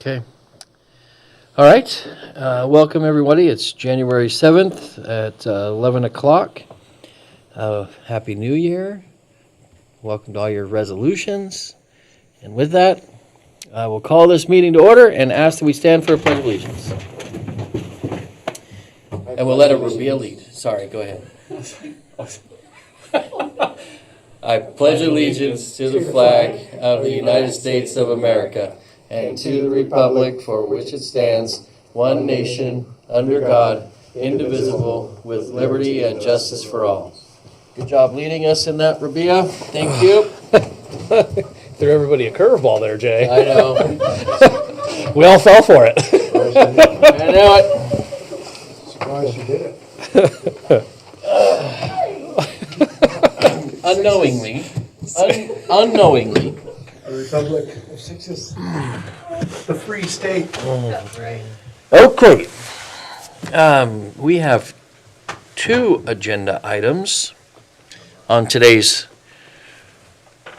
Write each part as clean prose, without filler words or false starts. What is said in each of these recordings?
Okay. All right. Welcome, everybody. It's January 7th at 11 o'clock. Happy New Year. Welcome to all your resolutions. And with that, I will call this meeting to order and ask that we stand for a pledge of allegiance. And we'll let it be a lead. Sorry, go ahead. I pledge allegiance to the flag of the United States of America and to the republic for which it stands, one nation, under God, indivisible, with liberty and justice for all. Good job leading us in that, Rabia. Thank you. Threw everybody a curveball there, Jay. I know. We all fell for it. I know it. Surprised you did it. Unknowingly. Unknowingly. The Republic of Sixes. The free state. Okay. We have two agenda items on today's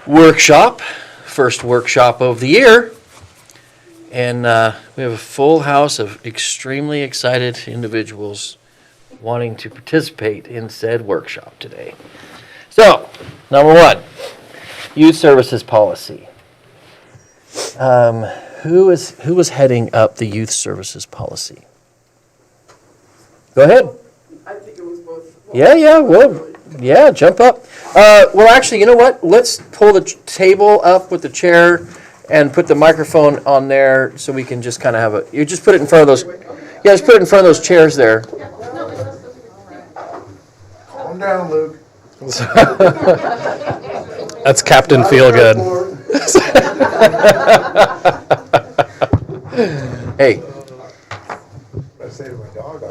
workshop, first workshop of the year. And we have a full house of extremely excited individuals wanting to participate in said workshop today. So, number one, youth services policy. Who was heading up the youth services policy? Go ahead. I think it was both. Yeah, jump up. Well, actually, you know what? Let's pull the table up with the chair and put the microphone on there so we can just kind of have a, you just put it in front of those, yeah, just put it in front of those chairs there. Calm down, Luke. That's Captain Feelgood. Hey. I say to my dog,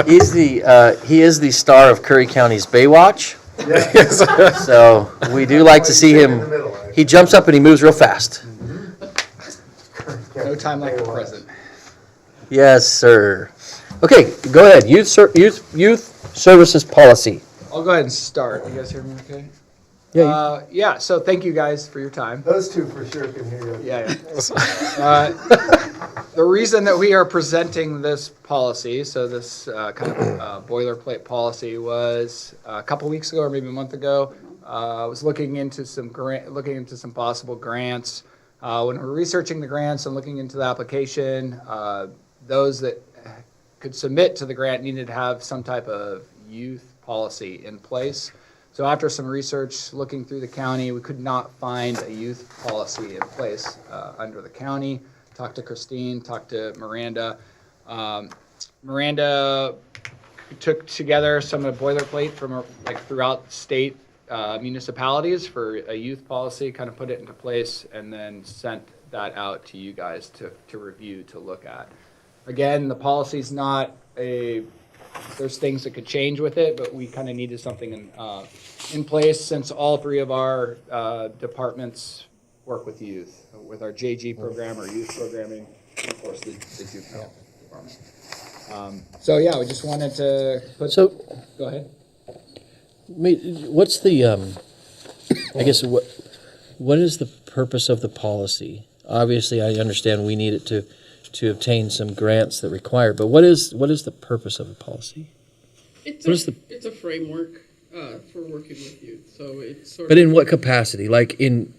He is the star of Curry County's Baywatch. yes. So we do like to see him. He jumps up and he moves real fast. No time like the present. Yes, sir. Okay, go ahead. Youth services policy. I'll go ahead and start. You guys hear me okay? Yeah. So thank you guys for your time. Those two for sure can hear you. Yeah. The reason that we are presenting this policy, so this kind of boilerplate policy, was a couple weeks ago or maybe a month ago. I was looking into some possible grants. When we were researching the grants and looking into the application, those that could submit to the grant needed to have some type of youth policy in place. So after some research, looking through the county, we could not find a youth policy in place under the county. Talked to Christine, talked to Miranda. Miranda took together some of the boilerplate from throughout state municipalities for a youth policy, kind of put it into place, and then sent that out to you guys to review, to look at. Again, the policy's not there's things that could change with it, but we kind of needed something in place since all three of our departments work with youth, with our JG program, our youth programming, and of course the juvenile department. So yeah, we just wanted to put. So, go ahead. What's the? I guess what is the purpose of the policy? Obviously, I understand we need it to obtain some grants that require. But what is the purpose of the policy? It's a framework for working with youth. So it's sort But of. in what capacity? Like on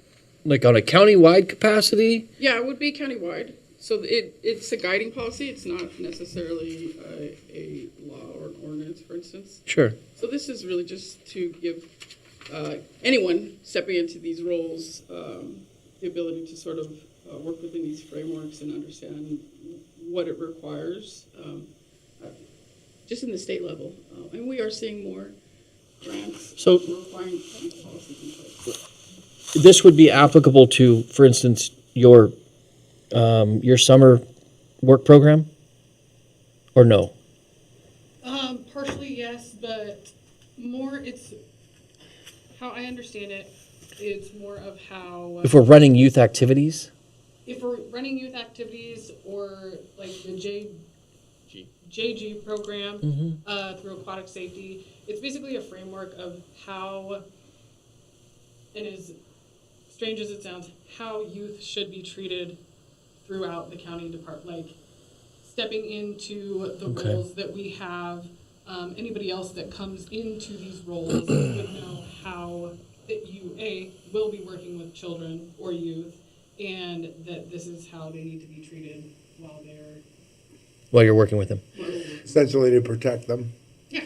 a countywide capacity? Yeah, it would be countywide. So it's a guiding policy. It's not necessarily a law or an ordinance, for instance. Sure. So this is really just to give anyone stepping into these roles the ability to sort of work within these frameworks and understand what it requires, just in the state level. And we are seeing more grants So requiring policies in place. this would be applicable to, for instance, your summer work program, or no? Partially, yes, but more it's how I understand it. It's more of how If we're running youth activities? if we're running youth activities or like the JG program through aquatic safety, it's basically a framework of how, and as strange as it sounds, how youth should be treated throughout the county department, like stepping into the Okay. roles that we have. Anybody else that comes into these roles would know how that you will be working with children or youth, and that this is how they need to be treated While you're working with them. Essentially to protect them. Yeah.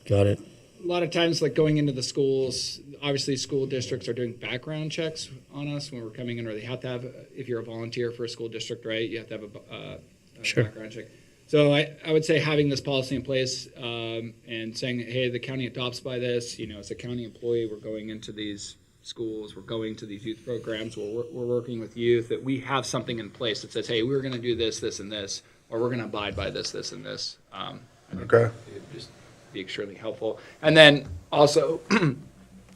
Got it. A lot of times, like going into the schools, obviously school districts are doing background checks on us when we're coming in, or they have to have, if you're a volunteer for a school district, right, you have to have a Sure. background check. So I would say having this policy in place and saying, hey, the county adopts by this, as a county employee, we're going into these schools, we're going to these youth programs, we're working with youth, that we have something in place that says, hey, we're going to do this, this, and this, or we're going to abide by this, this, and this. I think Okay. it would just be extremely helpful. And then also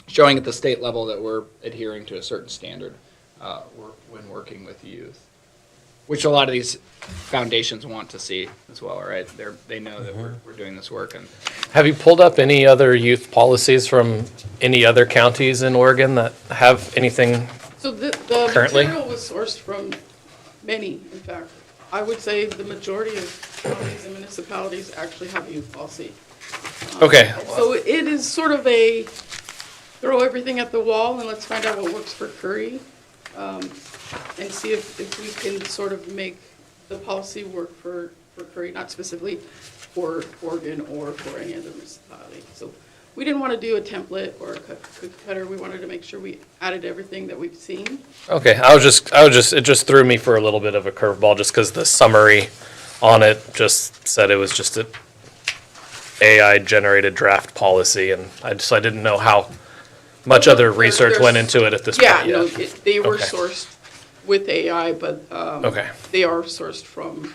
showing at the state level that we're adhering to a certain standard when working with youth, which a lot of these foundations want to see as well, right? They know that we're doing this work. And Have you pulled up any other youth policies from any other counties in Oregon that have anything? So the Currently? material was sourced from many, in fact. I would say the majority of counties and municipalities actually have a youth policy. Okay, So it is sort of a throw everything at the wall and let's find out what works for Curry. And see if we can sort of make the policy work for Curry, not specifically for Oregon or for any other municipality. So we didn't want to do a template or a cookie cutter. We wanted to make sure we added everything that we've seen. okay. It just threw me for a little bit of a curveball just because the summary on it just said it was just a AI generated draft policy, and I didn't know how much other research went into it at this Yeah, point no, yet. they were Okay. sourced with AI, but Okay, they are sourced from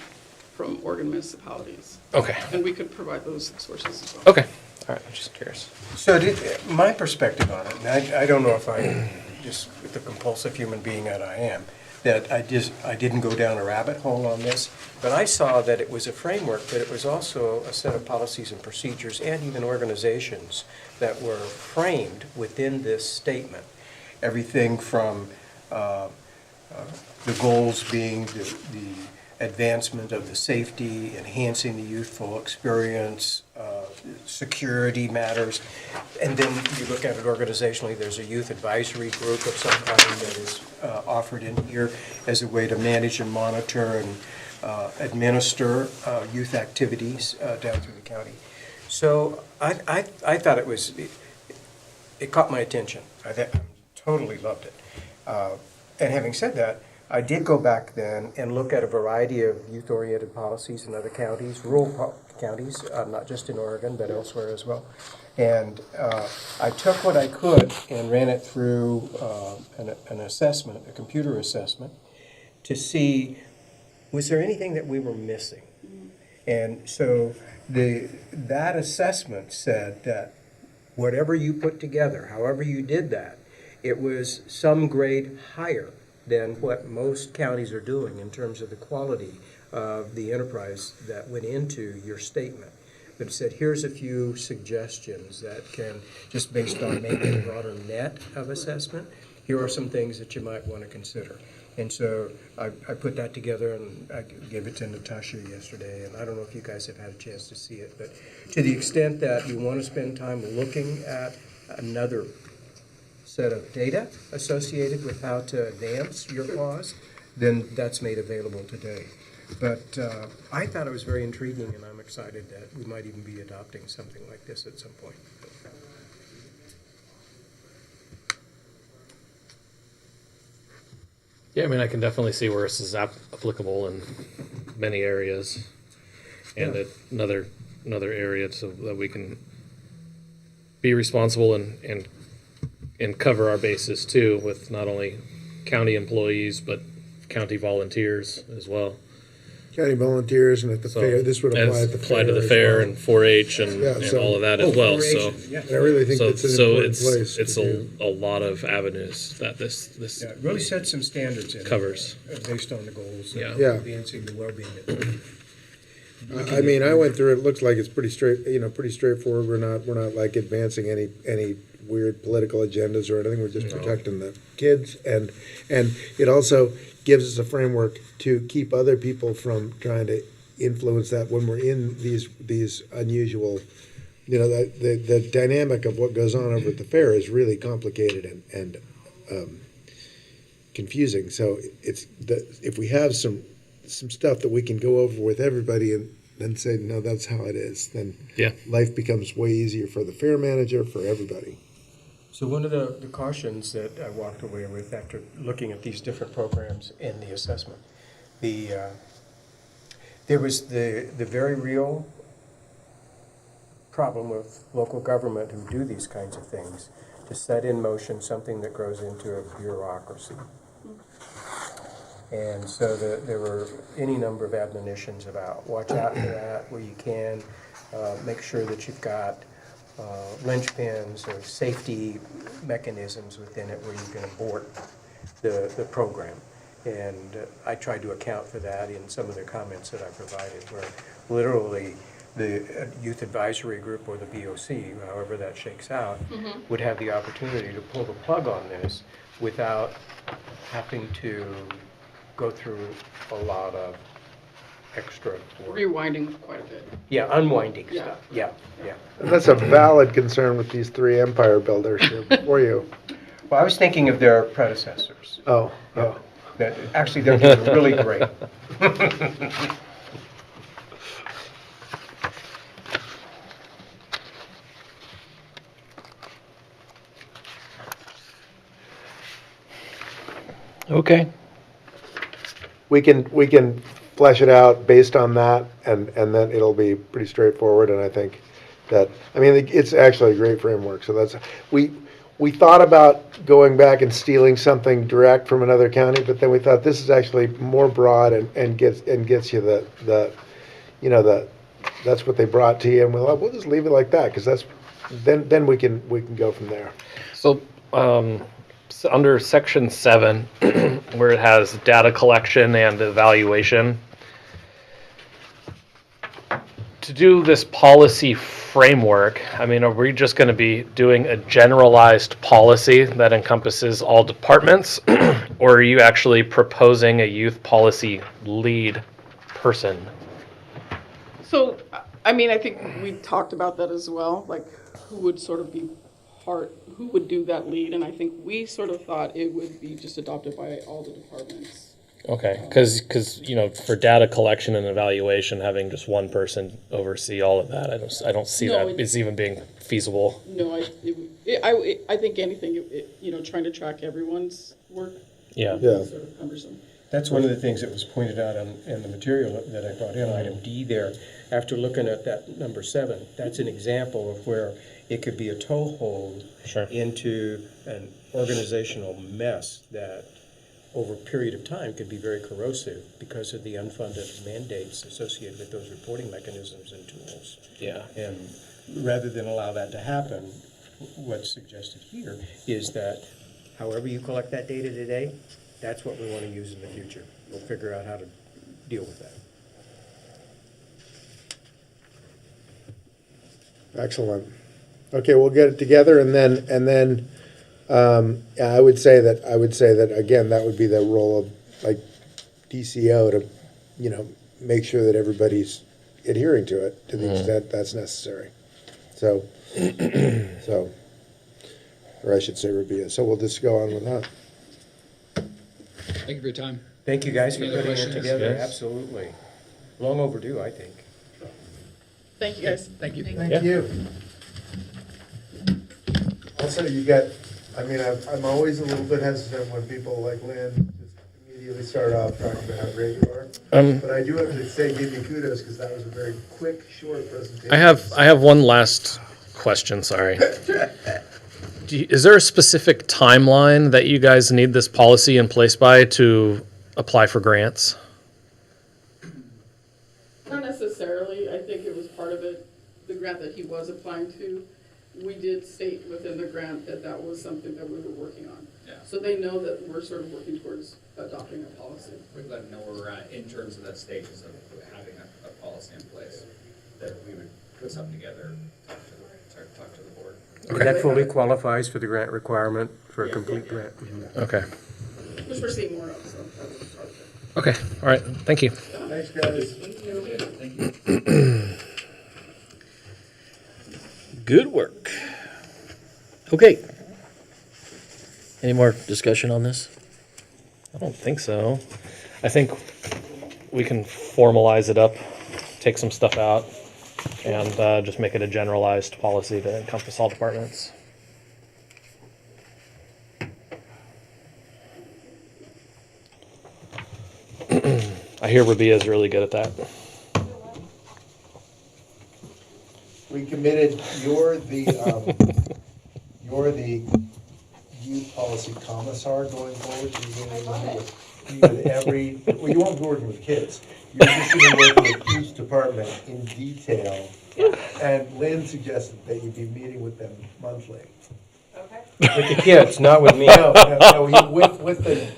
Oregon municipalities. okay, And we could provide those sources as well. okay. All right, I'm just curious. So my perspective on it, and I don't know if I, just with the compulsive human being that I am, that I didn't go down a rabbit hole on this, but I saw that it was a framework, but it was also a set of policies and procedures and even organizations that were framed within this statement. Everything from the goals being the advancement of the safety, enhancing the youthful experience, security matters. And then you look at it organizationally, there's a youth advisory group of some kind that is offered in here as a way to manage and monitor and administer youth activities down through the county. So I thought it caught my attention. I totally loved it. And having said that, I did go back then and look at a variety of youth-oriented policies in other counties, rural counties, not just in Oregon, but elsewhere as well. And I took what I could and ran it through an assessment, a computer assessment, to see, was there anything that we were missing? And so that assessment said that whatever you put together, however you did that, it was some grade higher than what most counties are doing in terms of the quality of the enterprise that went into your statement. But it said, here's a few suggestions that can, just based on maybe a broader net of assessment, here are some things that you might want to consider. And so I put that together and I gave it to Natasha yesterday, and I don't know if you guys have had a chance to see it, but to the extent that you want to spend time looking at another set of data associated with how to advance your cause, then that's made available today. But I thought it was very intriguing, and I'm excited that we might even be adopting something like this at some point. Yeah, I mean, I can definitely see where this is applicable in many areas, and Yeah. another area so that we can be responsible and cover our bases too, with not only county employees but county volunteers as well. County volunteers and at the So fair, this would apply as at the apply fair. to the as fair well. and 4-H and, Yeah, and so- all of that as well. 4-H, So yeah. And I really think that's an important place. it's to do. a lot of avenues that this Yeah, it really sets some standards in. covers. Based on the goals. Yeah. Yeah. Advancing the well-being. I mean, I went through it. It looks like it's pretty pretty straightforward. We're not like advancing any weird political agendas or anything. We're just protecting the kids, and it also gives us a framework to keep other people from trying to influence that when we're in these unusual, the dynamic of what goes on over at the fair is really complicated and confusing. So if we have some stuff that we can go over with everybody and then say, no, that's how it is, then Yeah. life becomes way easier for the fair manager, for everybody. So one of the cautions that I walked away with after looking at these different programs and the assessment, there was the very real problem with local government who do these kinds of things, to set in motion something that grows into a bureaucracy. And so there were any number of admonitions about watch out for that where you can, make sure that you've got linchpins or safety mechanisms within it where you can abort the program. And I tried to account for that in some of the comments that I provided, where literally the youth advisory group or the BOC, however that shakes out, would have the opportunity to pull the plug on this without having to go through a lot of extra work. Rewinding quite a bit. Yeah, unwinding Yeah. stuff. Yeah, yeah. And that's a valid concern with these three empire builders here before you. Well, I was thinking of their predecessors. Oh. That actually, they're doing really great. Okay. We can flesh it out based on that, and then it'll be pretty straightforward. And I think that, I mean, it's actually a great framework. So that's we thought about going back and stealing something direct from another county, but then we thought this is actually more broad and gets you the that's what they brought to you, and we'll just leave it like that, because that's then we can go from there. So, so under section 7, where it has data collection and evaluation, to do this policy framework, I mean, are we just going to be doing a generalized policy that encompasses all departments, or are you actually proposing a youth policy lead person? So, I mean, I think we talked about that as well, like who would sort of be who would do that lead, and I think we sort of thought it would be just adopted by all the departments. Okay, because for data collection and evaluation, having just one person oversee all of that, I don't see No, that as even being feasible. No, I think anything, trying to track everyone's work Yeah. is sort of cumbersome. That's one of the things that was pointed out in the material that I brought in, item D there. After looking at that number 7, that's an example of where it could be a toehold Sure. into an organizational mess that over a period of time could be very corrosive because of the unfunded mandates associated with those reporting mechanisms and tools. Yeah. And rather than allow that to happen, what's suggested here is that however you collect that data today, that's what we want to use in the future. We'll figure out how to deal with that. Excellent. Okay, we'll get it together, and then yeah, I would say that again, that would be the role of like DCO to make sure that everybody's adhering to it to the extent that's necessary. So or I should say Rabia. So we'll just go on with that. Thank you for your time. Thank you guys for Any other putting it questions? together. Yes. Absolutely. Long overdue, I think. Thank you, guys. Thank you. Thank you. Also, I'm always a little bit hesitant when people like Lynn just immediately start off talking about how great you are. But I do have to say, give you kudos, because that was a very quick, short presentation. I have one last question. Sorry. Is there a specific timeline that you guys need this policy in place by to apply for grants? Not necessarily. I think it was part of it, the grant that he was applying to. We did state within the grant that that was something that we were working on. Yeah. So they know that we're sort of working towards adopting a policy. We let them know where we're at in terms of that stages of having a policy in place, that we would put something together, talk to the board. That fully qualifies for the grant requirement for a complete grant. Okay. which we're seeing more of, so that's what's hard to. Okay, all right, thank you. Thanks, guys. Good work. Okay. Any more discussion on this? I don't think so. I think we can formalize it up, take some stuff out, and just make it a generalized policy to encompass all departments. I hear Rabia is really good at that. We committed, you're the youth policy commissar going forward. So you're going to meet with every, well, you won't be working with kids. You're just going to be working with each department in detail. And Lynn suggested that you be meeting with them monthly. With the kids, not with me. No,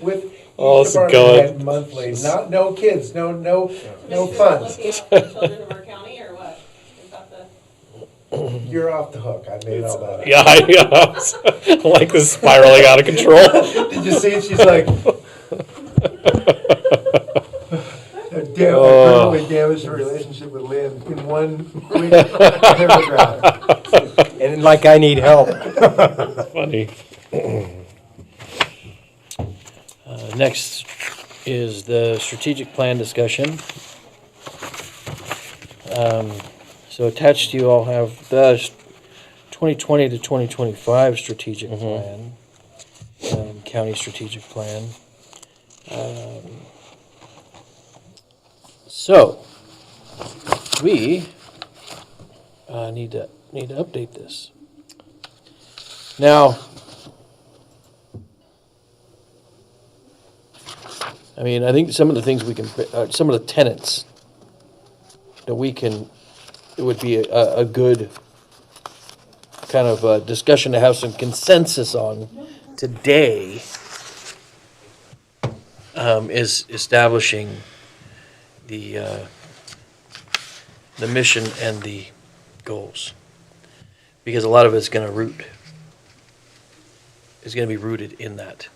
with each Oh, department God. head monthly, no kids, no funds. Children of our county or what? Is that the? You're off the hook, I made all that up. Yeah, I like this spiraling out of control. Did you see it? She's like, I permanently damaged her relationship with Lynn in one quick paragraph. And like I need help. Funny. Next is the strategic plan discussion. So attached you all have the 2020 to 2025 strategic plan, county strategic plan. So we need to update this. Now, I mean, I think some of the things we can, some of the tenets that we can, it would be a good kind of discussion to have some consensus on today, is establishing the mission and the goals. Because a lot of it's going to be rooted in that.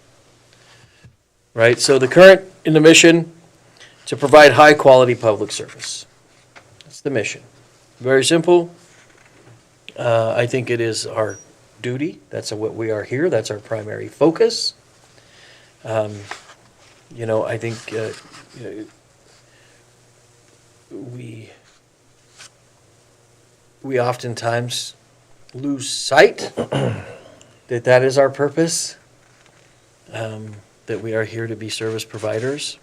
Right, so the current in the mission, to provide high quality public service. That's the mission. Very simple. I think it is our duty. That's what we are here. That's our primary focus. I think we oftentimes lose sight that is our purpose. That we are here to be service providers.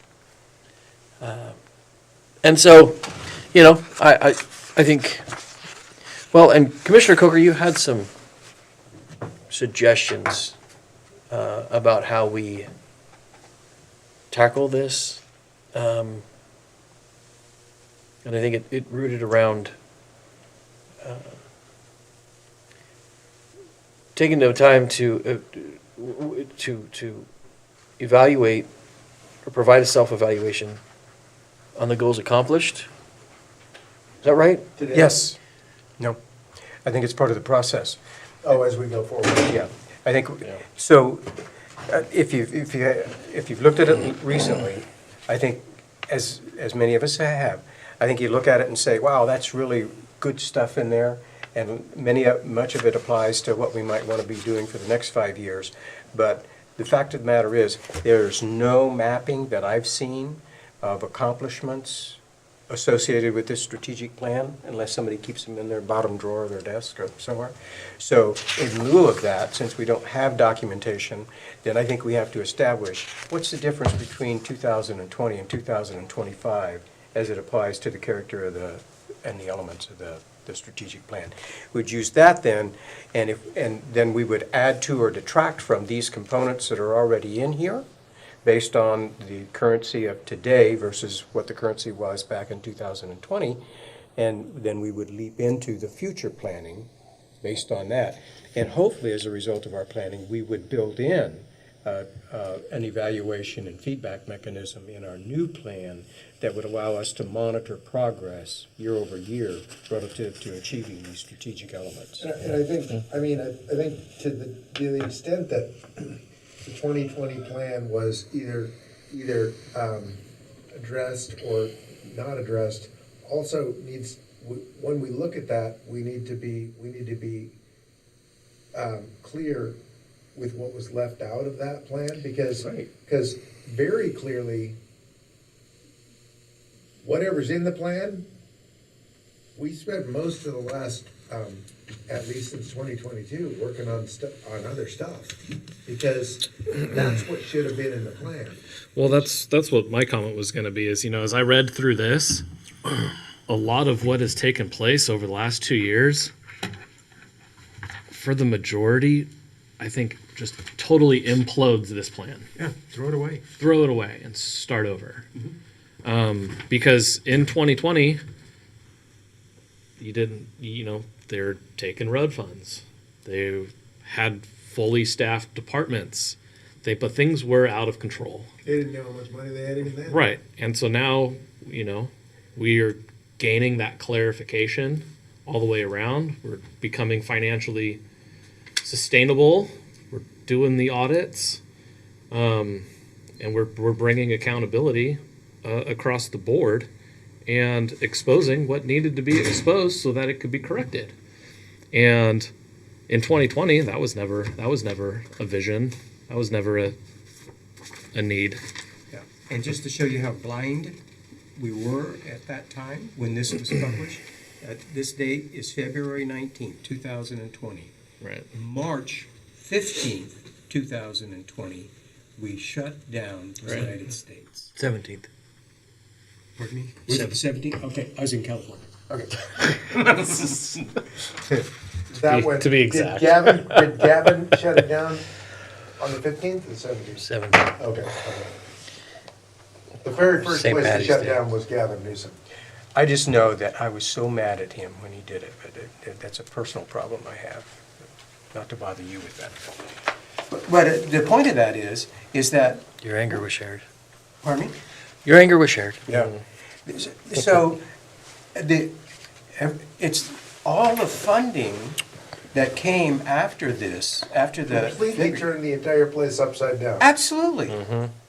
And so, I think, well, and Commissioner Coker, you had some suggestions about how we tackle this. And I think it rooted around taking the time to evaluate or provide a self-evaluation on the goals accomplished. Is that right? Yes. No. I think it's part of the process. Oh, as we go forward. Yeah. I think, so, if you've looked at it recently, I think, as many of us have, I think you look at it and say, wow, that's really good stuff in there, and much of it applies to what we might want to be doing for the next 5 years. But the fact of the matter is, there's no mapping that I've seen of accomplishments associated with this strategic plan, unless somebody keeps them in their bottom drawer of their desk or somewhere. So in lieu of that, since we don't have documentation, then I think we have to establish what's the difference between 2020 and 2025 as it applies to the character of and the elements of the strategic plan. We'd use that then, and then we would add to or detract from these components that are already in here, based on the currency of today versus what the currency was back in 2020, and then we would leap into the future planning based on that. And hopefully, as a result of our planning, we would build in an evaluation and feedback mechanism in our new plan that would allow us to monitor progress year over year relative to achieving these strategic elements. And I think, I think to the extent that the 2020 plan was either addressed or not addressed, also needs, when we look at that, we need to be clear with what was left out of that plan, because very clearly, whatever's in the plan, we spent most of the last, at least since 2022, working on other stuff, because that's what should have been in the plan. Well, that's what my comment was going to be. Is, as I read through this, a lot of what has taken place over the last 2 years, for the majority, I think just totally implodes this plan. Yeah, throw it away. Throw it away and start over. Because in 2020, you didn't, they're taking road funds. They had fully staffed departments. But things were out of control. They didn't know how much money they had even then. Right. And so now, we are gaining that clarification all the way around. We're becoming financially sustainable. We're doing the audits. And we're bringing accountability across the board and exposing what needed to be exposed so that it could be corrected. And in 2020, that was never a vision. That was never a need. Yeah. And just to show you how blind we were at that time when this was published, this date is February 19th, 2020. Right. March 15th, 2020, we shut down the Right. United States. 17th. Pardon me? Was it the 17th? Okay, I was in California. Okay. To be exact. Did Gavin shut it down on the 15th or 17th? 17th. Okay. The very first St. place to Patty's shut Day. down was Gavin Newsom. I just know that I was so mad at him when he did it, but that's a personal problem I have, not to bother you with that. But the point of that is that, Your anger was shared. pardon me? Your anger was shared. Yeah. So, it's all the funding that came after this, after the. Completely turned the entire place upside down. Absolutely,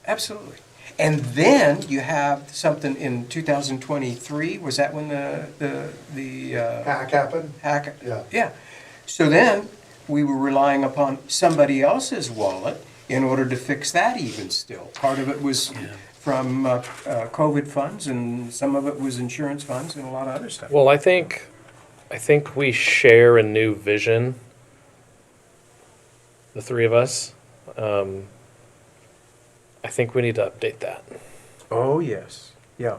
absolutely. And then you have something in 2023, was that when the Hack happened? hack? Yeah. Yeah. So then, we were relying upon somebody else's wallet in order to fix that even still. Part of it was from COVID funds, and some of it was insurance funds, and a lot of other stuff. Well, I think we share a new vision, the three of us. I think we need to update that. Oh, yes, yeah.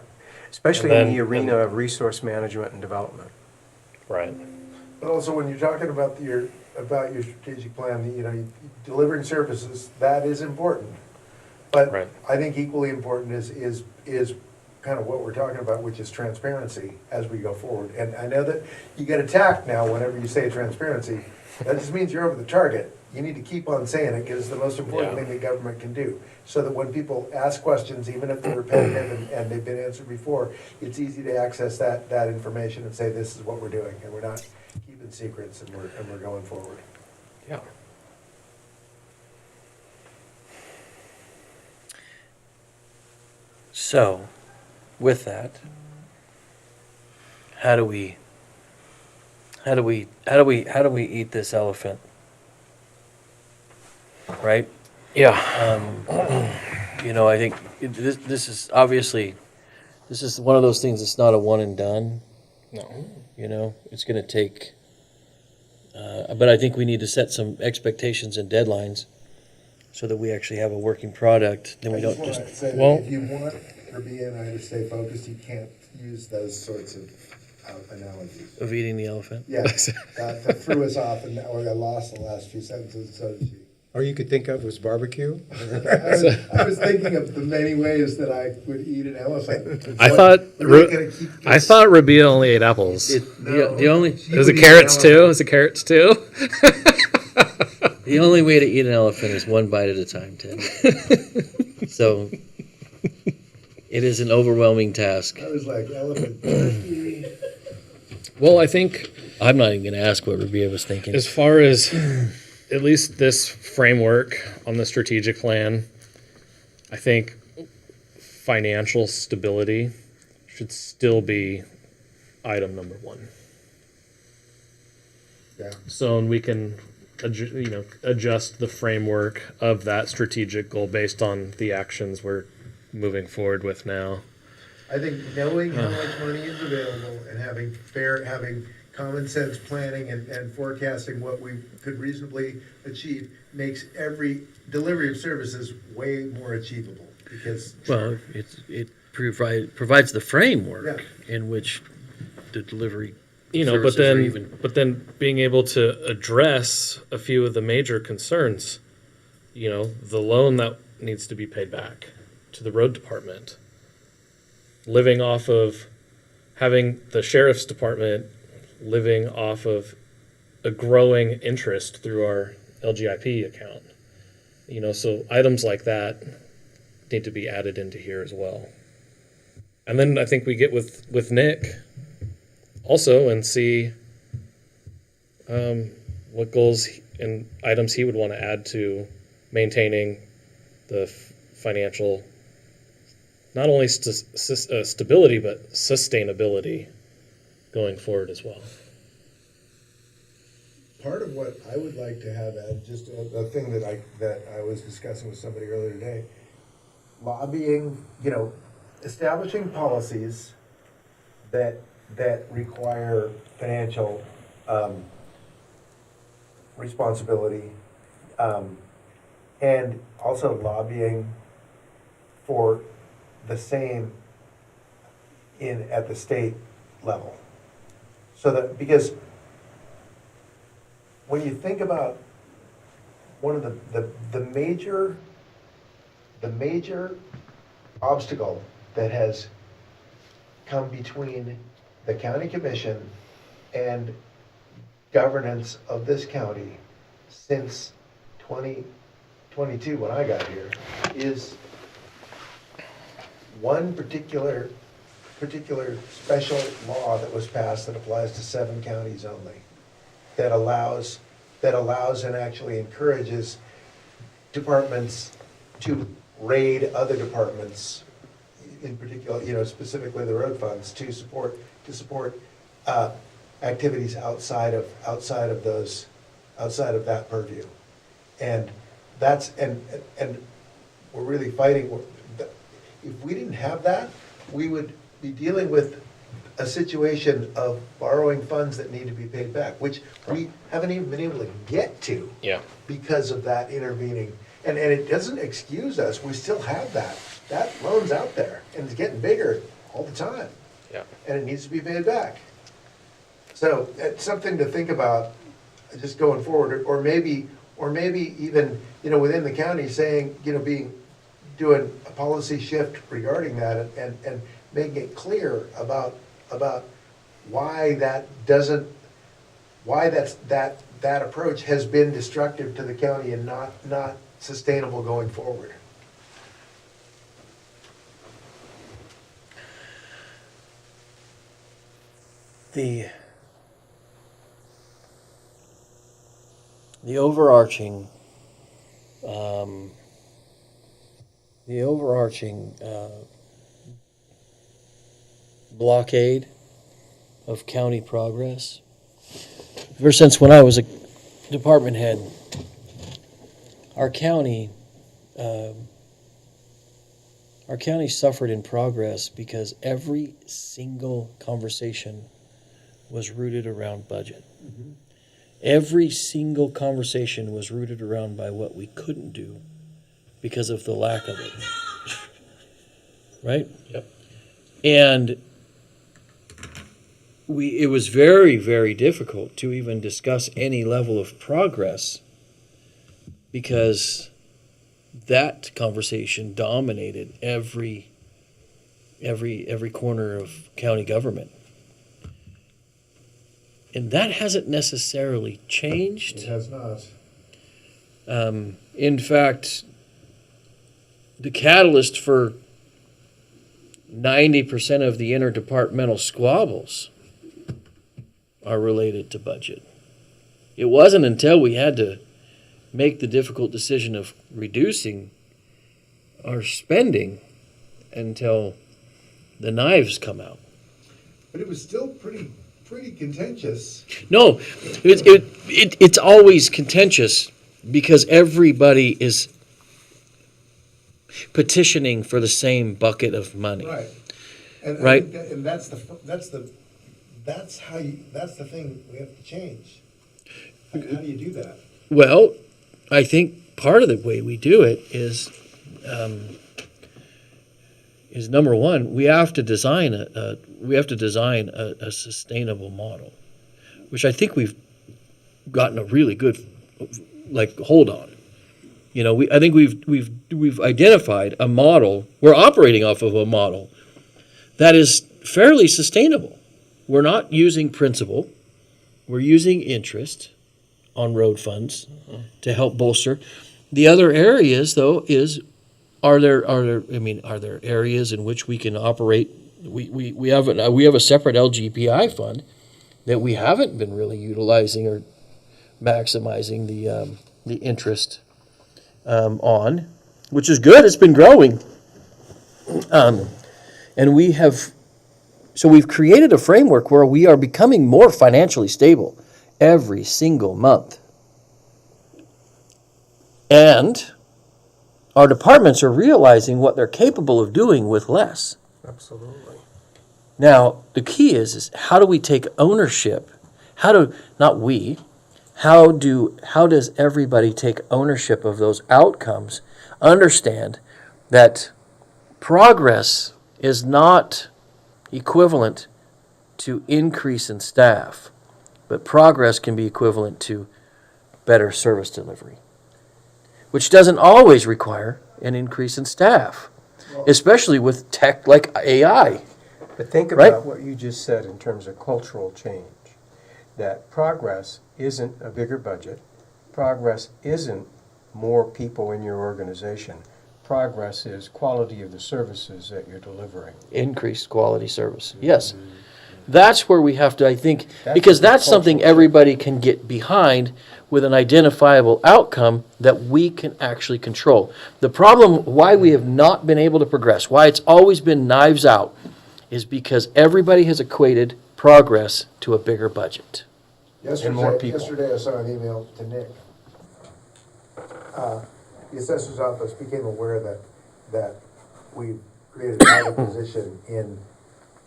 Especially And in the then- arena of resource management and development. Right. But also, when you're talking about your strategic plan, delivering services, that is important. But Right. I think equally important is kind of what we're talking about, which is transparency as we go forward. And I know that you get attacked now whenever you say transparency. That just means you're over the target. You need to keep on saying it, because it's the most important Yeah. thing that government can do. So that when people ask questions, even if they're repetitive and they've been answered before, it's easy to access that information and say, this is what we're doing, and we're not keeping secrets, and we're going forward. Yeah. So, with that, how do we eat this elephant? Right? Yeah. I think this is obviously, this is one of those things that's not a one and done. No. It's going to take, but I think we need to set some expectations and deadlines so that we actually have a working product. Then we I don't just just, want to say well- that if you want Herbie and I to stay focused, you can't use those sorts of analogies. of eating the elephant. Yeah, that threw us off, and I lost the last few sentences, so did she. All you could think of was barbecue? I was thinking of the many ways that I would eat an elephant. I thought We're not gonna keep I this- thought Rabia only ate apples. The only Is it carrots too? Is it carrots too? the only way to eat an elephant is one bite at a time, Ted. So it is an overwhelming task. I was like, elephant turkey. Well, I think I'm not even going to ask what Rabia was thinking. as far as at least this framework on the strategic plan, I think financial stability should still be item number one. Yeah. So, and we can, adjust the framework of that strategic goal based on the actions we're moving forward with now. I think knowing how much money is available and having common sense planning and forecasting what we could reasonably achieve makes every delivery of services way more achievable, because. Well, it provides the framework Yeah. in which the delivery But services are even. being able to address a few of the major concerns, the loan that needs to be paid back to the road department, living off of having the sheriff's department living off of a growing interest through our LGIP account. So items like that need to be added into here as well. And then I think we get with Nick also and see what goals and items he would want to add to maintaining the financial, not only stability, but sustainability going forward as well. Part of what I would like to have add, just a thing that I was discussing with somebody earlier today, lobbying, establishing policies that require financial responsibility, and also lobbying for the same at the state level. So that, because when you think about one of the major obstacle that has come between the county commission and governance of this county since 2022, when I got here, is one particular special law that was passed that applies to 7 counties only, that allows and actually encourages departments to raid other departments, in particular, specifically the road funds, to support activities outside of that purview. And that's and we're really fighting. If we didn't have that, we would be dealing with a situation of borrowing funds that need to be paid back, which we haven't even been able to get to. Yeah. Because of that intervening. And it doesn't excuse us. We still have that. That loan's out there, and it's getting bigger all the time. Yeah. And it needs to be paid back. So it's something to think about just going forward, or maybe even, within the county saying, doing a policy shift regarding that, and making it clear about why that approach has been destructive to the county and not sustainable going forward. The overarching blockade of county progress, ever since when I was a department head, our county suffered in progress because every single conversation was rooted around budget. Mm-hmm. Every single conversation was rooted around by what we couldn't do because of the lack of it. Right? Yep. And it was very, very difficult to even discuss any level of progress because that conversation dominated every corner of county government. And that hasn't necessarily changed. It has not. In fact, the catalyst for 90% of the interdepartmental squabbles are related to budget. It wasn't until we had to make the difficult decision of reducing our spending until the knives come out. But it was still pretty contentious. No, it's always contentious because everybody is petitioning for the same bucket of money. Right. And I Right. think and that's the thing we have to change. How do you do that? Well, I think part of the way we do it is number one, we have to design a sustainable model, which I think we've gotten a really good hold on. You know, I think we've identified a model. We're operating off of a model that is fairly sustainable. We're not using principal. We're using interest on road funds to help bolster. The other areas, though, are there areas in which we can operate? We have a separate LGPI fund that we haven't been really utilizing or maximizing the interest on, which is good. It's been growing, and we've created a framework where we are becoming more financially stable every single month, and our departments are realizing what they're capable of doing with less. Absolutely. Now, the key is how do we take ownership? How does everybody take ownership of those outcomes? Understand that progress is not equivalent to increase in staff, but progress can be equivalent to better service delivery, which doesn't always require an increase in staff, especially with tech like AI. But think Right. about what you just said in terms of cultural change, that progress isn't a bigger budget, progress isn't more people in your organization, progress is quality of the services that you're delivering. Increased quality service. Yes. That's where we have to, I think, That's because a big that's something cultural everybody can get behind with an identifiable outcome that we can actually control. The problem why we have not been able to progress, why it's always been knives out, is because everybody has equated progress to a bigger budget. And more people. Yesterday I saw an email to Nick. The assessor's office became aware that we created another position in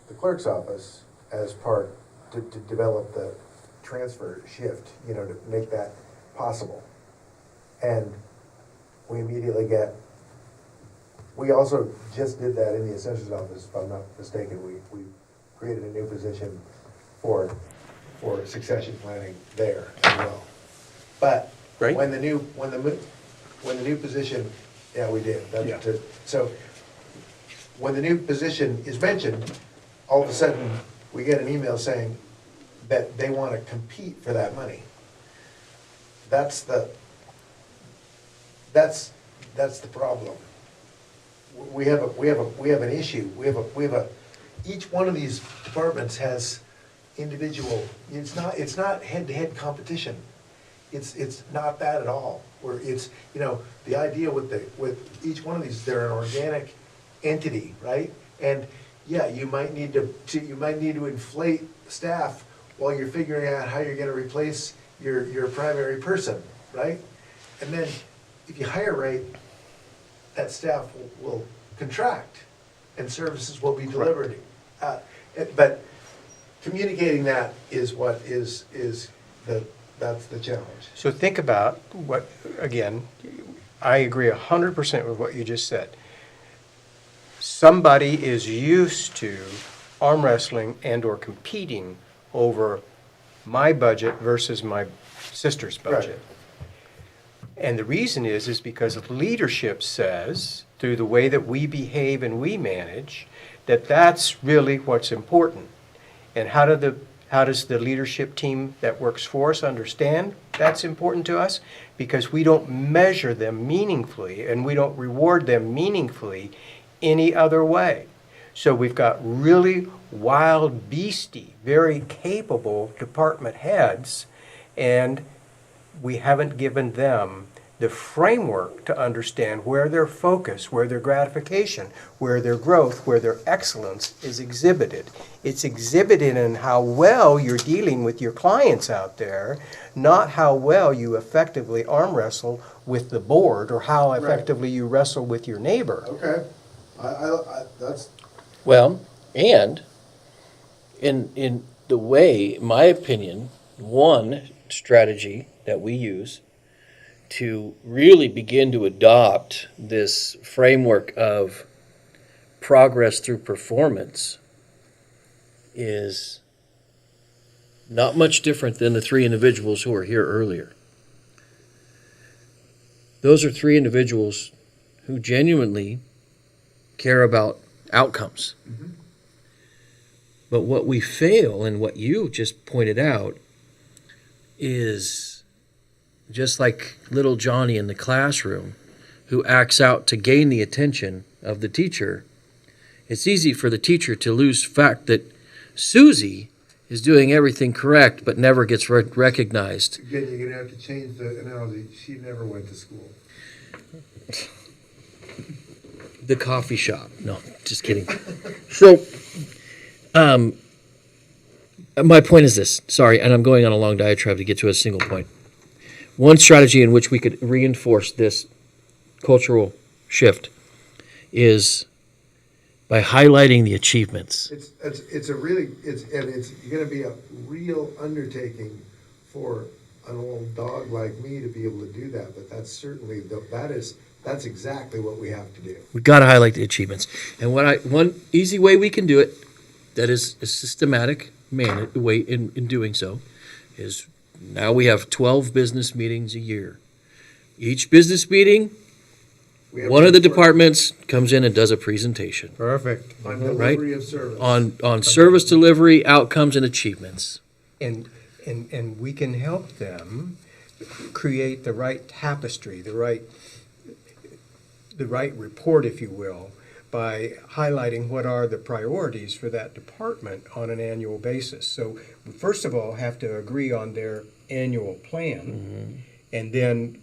the clerk's office as part to develop the transfer shift, to make that possible. And we immediately we also just did that in the assessor's office, if I'm not mistaken. We created a new position for succession planning there as well. But Right. when the new position, yeah, we did. Yeah. So when the new position is mentioned, all of a sudden, we get an email saying that they want to compete for that money. That's the problem. We have an issue. Each one of these departments has individual, it's not head-to-head competition. It's not that at all. Where it's, the idea with each one of these, they're an organic entity, right? And yeah, you might need to inflate staff while you're figuring out how you're gonna replace your primary person, right? And then if you hire right, that staff will contract and services will be delivered. But communicating that is that's the challenge. So think about again, I agree 100% with what you just said. Somebody is used to arm wrestling and/or competing over my budget versus my sister's budget. And the reason is because leadership says, through the way that we behave and we manage, that that's really what's important. And how does the leadership team that works for us understand that's important to us? Because we don't measure them meaningfully and we don't reward them meaningfully any other way. So we've got really wild, beastie, very capable department heads, and we haven't given them the framework to understand where their focus, where their gratification, where their growth, where their excellence is exhibited. It's exhibited in how well you're dealing with your clients out there, not how well you effectively arm wrestle with the board or how effectively you wrestle with your neighbor. Okay, that's, Well, and in the way, my opinion, one strategy that we use to really begin to adopt this framework of progress through performance is not much different than the three individuals who were here earlier. Those are three individuals who genuinely care about outcomes. But what we fail, and what you just pointed out, is just like little Johnny in the classroom who acts out to gain the attention of the teacher. It's easy for the teacher to lose fact that Susie is doing everything correct but never gets recognized. again, you're gonna have to change the analogy. She never went to school. The coffee shop. No, just kidding. So, my point is this. Sorry, and I'm going on a long diatribe to get to a single point. One strategy in which we could reinforce this cultural shift is by highlighting the achievements. It's a really, it's gonna be a real undertaking for an old dog like me to be able to do that, but that's certainly, that's exactly what we have to do. We got to highlight the achievements. And one easy way we can do it, that is a systematic way in doing so, is now we have 12 business meetings a year. Each business meeting, one of the departments comes in and does a presentation Perfect. On delivery of service. on service delivery, outcomes, and achievements. And we can help them create the right tapestry, the right report, if you will, by highlighting what are the priorities for that department on an annual basis. So we first of all have to agree on their annual plan, and then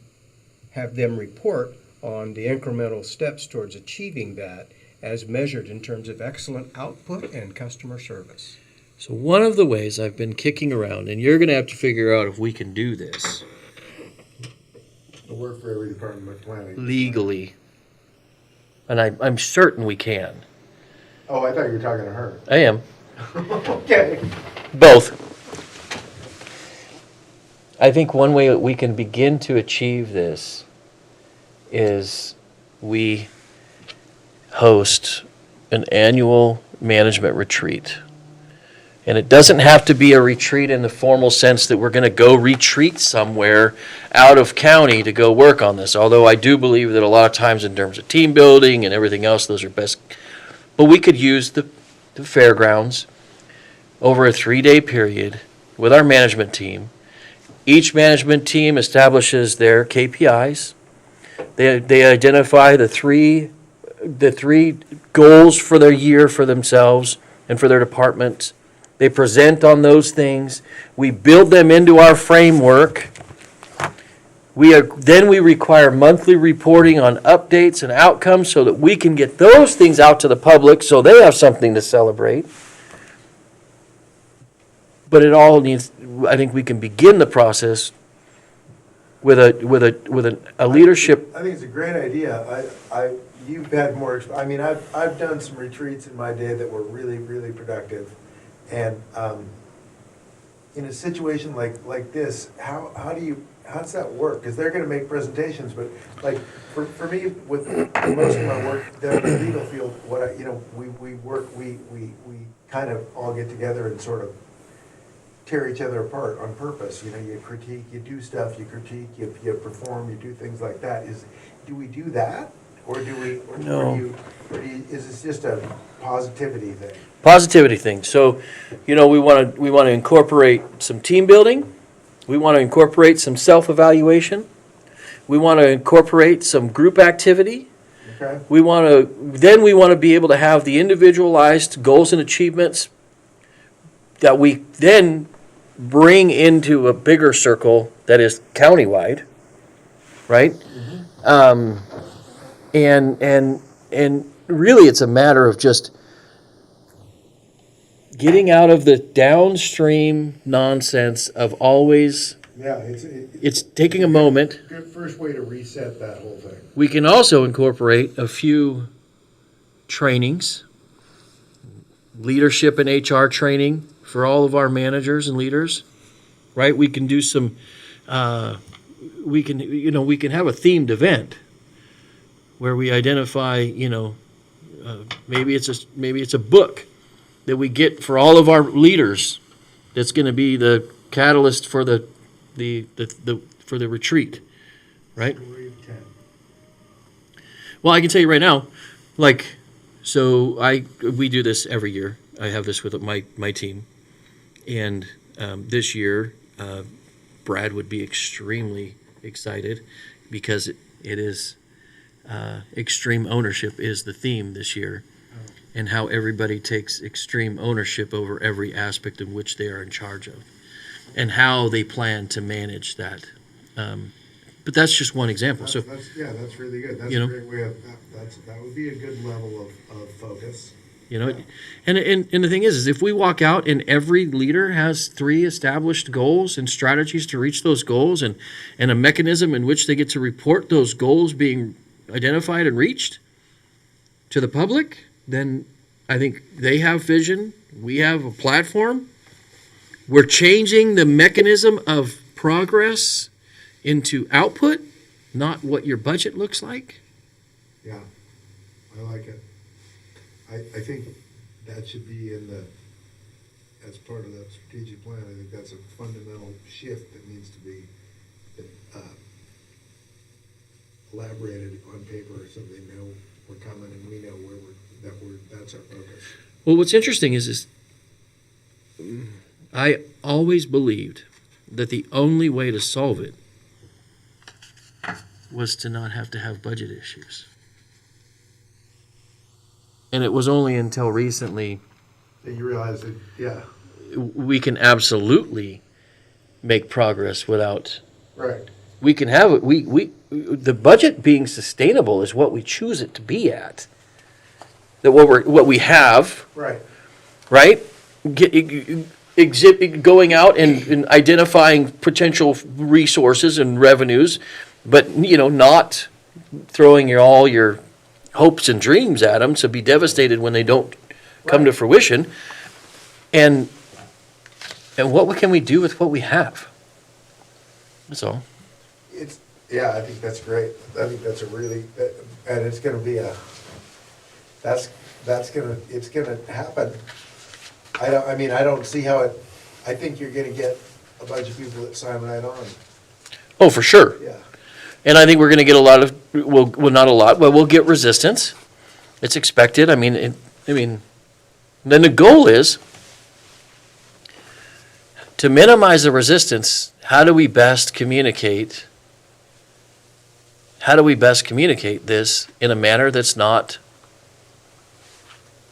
have them report on the incremental steps towards achieving that as measured in terms of excellent output and customer service. So one of the ways I've been kicking around, and you're going to have to figure out if we can do this It'll work for every department of planning. legally, and I'm certain we can. Oh, I thought you were talking to her. I am. Okay. Both. I think one way that we can begin to achieve this is we host an annual management retreat. And it doesn't have to be a retreat in the formal sense that we're going to go retreat somewhere out of county to go work on this. Although I do believe that a lot of times in terms of team building and everything else, those are best. But we could use the fairgrounds over a 3-day period with our management team. Each management team establishes their KPIs. They identify the three goals for their year for themselves and for their department. They present on those things. We build them into our framework. Then we require monthly reporting on updates and outcomes so that we can get those things out to the public so they have something to celebrate. But it all needs, I think we can begin the process with a leadership. I think it's a great idea. You've had more, I've done some retreats in my day that were really, really productive. And in a situation like this, how does that work? Because they're going to make presentations, but like for me, with most of my work down in the legal field, we kind of all get together and sort of tear each other apart on purpose. You critique, you do stuff, you critique, you perform, you do things like that. Do we do that, or do we? No. Is this just a positivity thing? Positivity thing. So, we want to incorporate some team building. We want to incorporate some self-evaluation. We want to incorporate some group activity. Okay. We want to be able to have the individualized goals and achievements that we then bring into a bigger circle that is countywide, right? And really, it's a matter of just getting out of the downstream nonsense of always. Yeah, It's taking a moment. good first way to reset that whole thing. We can also incorporate a few trainings, leadership and HR training for all of our managers and leaders, right? We can do some, we can have a themed event where we identify, maybe it's a book that we get for all of our leaders that's going to be the catalyst for the retreat, right? Well, I can tell you right now, we do this every year. I have this with my team, and this year, Brad would be extremely excited because it is extreme ownership is the theme this year, and how everybody takes extreme ownership over every aspect of which they are in charge of, and how they plan to manage that. But that's just one example. So That's really good. That's You a know? great way of, that would be a good level of focus. and the thing is if we walk out and every leader has 3 established goals and strategies to reach those goals, and a mechanism in which they get to report those goals being identified and reached to the public, then I think they have vision. We have a platform. We're changing the mechanism of progress into output, not what your budget looks like. Yeah, I like it. I think that should be as part of that strategic plan. I think that's a fundamental shift that needs to be elaborated on paper so they know we're coming and we know that's our focus. Well, what's interesting is I always believed that the only way to solve it was to not have to have budget issues. And it was only until recently That you realize that, yeah, we can absolutely make progress without. right. We can have it. The budget being sustainable is what we choose it to be at. That what we have, Right. right? Going out and identifying potential resources and revenues, but not throwing all your hopes and dreams at them to be devastated when they don't come to fruition. And what can we do with what we have? That's all. I think that's great. I think that's and it's gonna be it's gonna happen. I don't see how I think you're gonna get a bunch of people that sign right on. Oh, for sure. Yeah. And I think we're going to get a lot of, well, not a lot, but we'll get resistance. It's expected. Then the goal is to minimize the resistance. How do we best communicate this in a manner that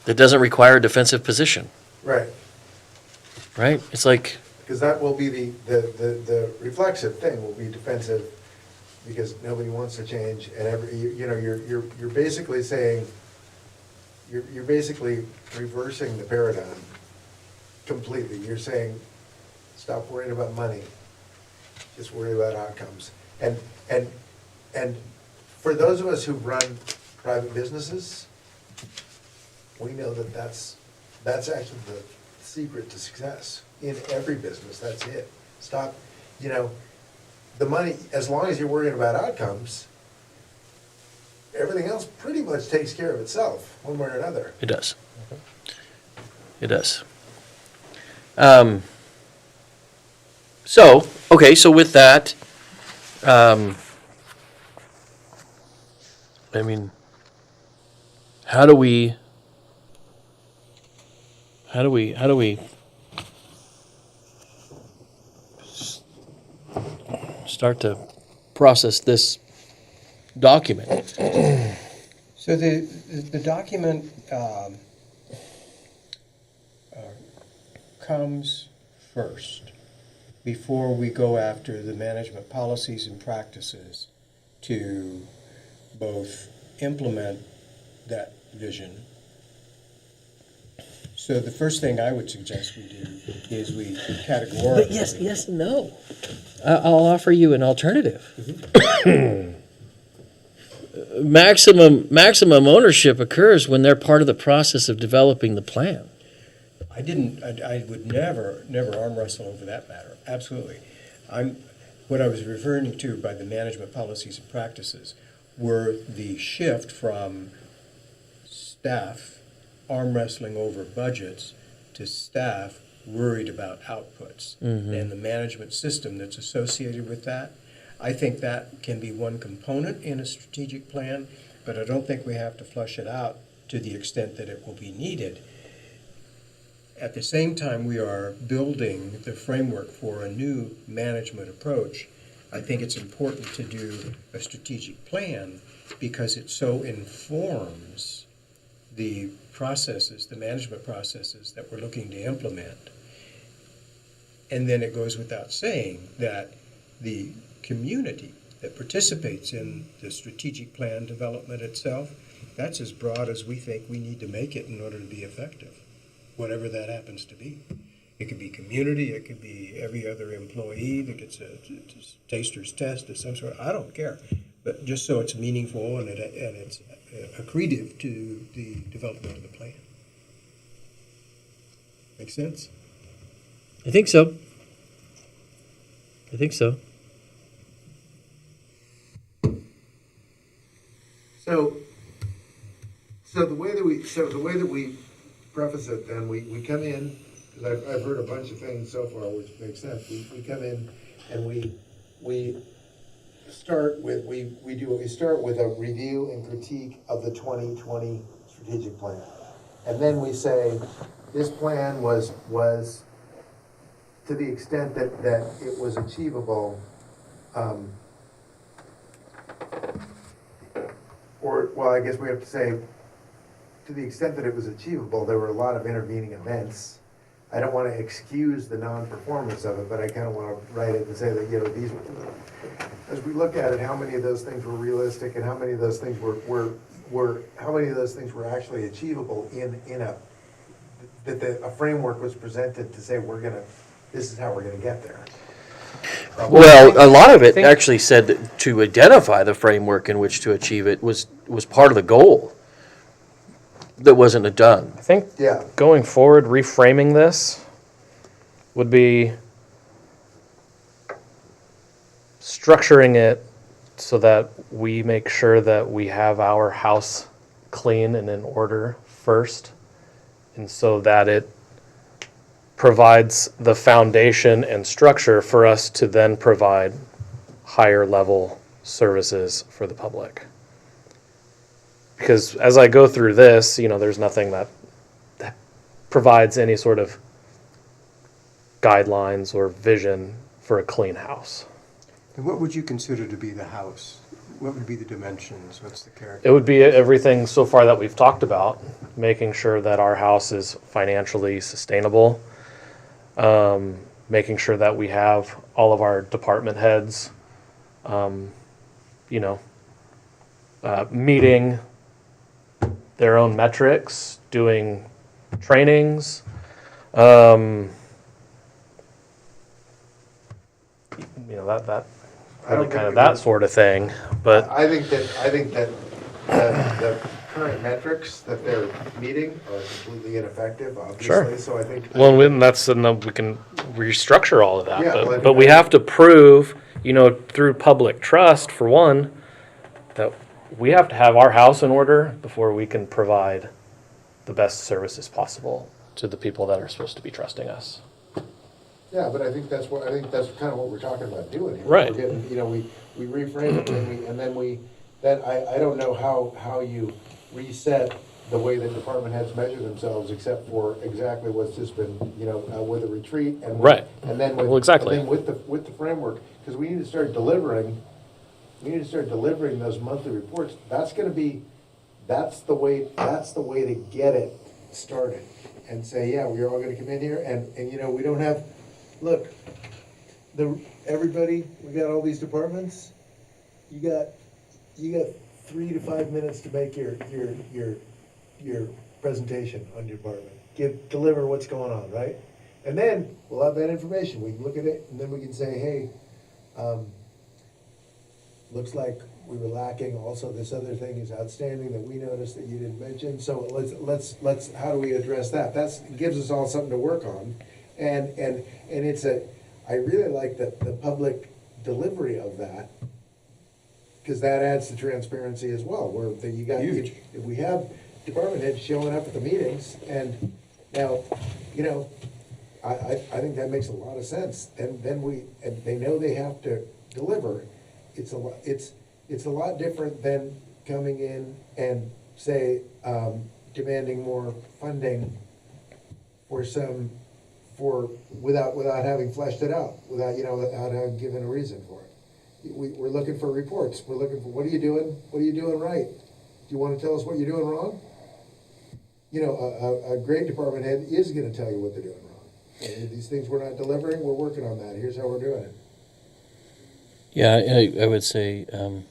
doesn't require a defensive position, Right. right? It's like, Because that will be the reflexive thing will be defensive, because nobody wants to change, and you're basically saying, you're basically reversing the paradigm completely. You're saying, stop worrying about money, just worry about outcomes. And for those of us who run private businesses, we know that that's actually the secret to success in every business. That's it. Stop, the money, as long as you're worrying about outcomes, everything else pretty much takes care of itself, one way or another. it does. It does. So with that, how do we start to process this document? So the document comes first. before we go after the management policies and practices to both implement that vision. So the first thing I would suggest we do is we categorically. But yes and no. I'll offer you an alternative. Maximum ownership occurs when they're part of the process of developing the plan. I would never arm wrestle over that matter, absolutely. What I was referring to by the management policies and practices were the shift from staff arm wrestling over budgets to staff worried about outputs and the management system that's associated with that. I think that can be one component in a strategic plan, but I don't think we have to flush it out to the extent that it will be needed. At the same time, we are building the framework for a new management approach. I think it's important to do a strategic plan because it so informs the processes, the management processes that we're looking to implement. And then it goes without saying that the community that participates in the strategic plan development itself, that's as broad as we think we need to make it in order to be effective, whatever that happens to be. It could be community, it could be every other employee that gets a taster's test of some sort, I don't care. But just so it's meaningful and it's accretive to the development of the plan. Make sense? I think so. So the way that we preface it, then we come in, because I've heard a bunch of things so far, which makes sense. We come in and we start with a review and critique of the 2020 strategic plan, and then we say this plan was to the extent that it was achievable. I guess we have to say, to the extent that it was achievable, there were a lot of intervening events. I don't want to excuse the non-performance of it, but I kind of want to write it and say that, these, as we look at it, how many of those things were realistic and how many of those things were actually achievable a framework was presented to say, this is how we're gonna get there. Well, a lot of it actually said that to identify the framework in which to achieve it was part of the goal that wasn't done. I think Yeah. going forward, reframing this would be structuring it so that we make sure that we have our house clean and in order first, and so that it provides the foundation and structure for us to then provide higher level services for the public. Because as I go through this, there's nothing that provides any sort of guidelines or vision for a clean house. And what would you consider to be the house? What would be the dimensions? What's the character? It would be everything so far that we've talked about, making sure that our house is financially sustainable, making sure that we have all of our department heads, meeting their own metrics, doing trainings, that sort of thing. But I think that the current metrics that they're meeting are completely ineffective, obviously. Sure. So I think. well, and we can restructure all of that. Yeah, But we have to prove, through public trust, for one, that we have to have our house in order before we can provide the best services possible to the people that are supposed to be trusting us. Yeah, but I think that's kind of what we're talking about doing here. Right. We're getting, we reframe it and then I don't know how you reset the way that department heads measure themselves, except for exactly what's just been, with a retreat and. Right. And then Well, exactly. And then with the framework, because we need to start delivering those monthly reports. That's the way to get it started and say, yeah, we're all gonna come in here and we don't have, look, everybody, we got all these departments, you got 3 to 5 minutes to make your presentation on your department. Deliver what's going on, right? And then, we'll have that information, we can look at it, and then we can say, hey, looks like we were lacking, also this other thing is outstanding that we noticed that you didn't mention, so let's, how do we address that? Gives us all something to work on, and it's I really like the public delivery of that, because that adds to transparency as well, where that you got, Huge. if we have department heads showing up at the meetings, and now, you know, I think that makes a lot of sense, and they know they have to deliver. It's a lot different than coming in and say, demanding more funding without having fleshed it out, without having given a reason for it. We're looking for reports, we're looking for, what are you doing right? Do you wanna tell us what you're doing wrong? You know, a great department head is gonna tell you what they're doing wrong. And these things we're not delivering, we're working on that, here's how we're doing it. Yeah, I would say, I'm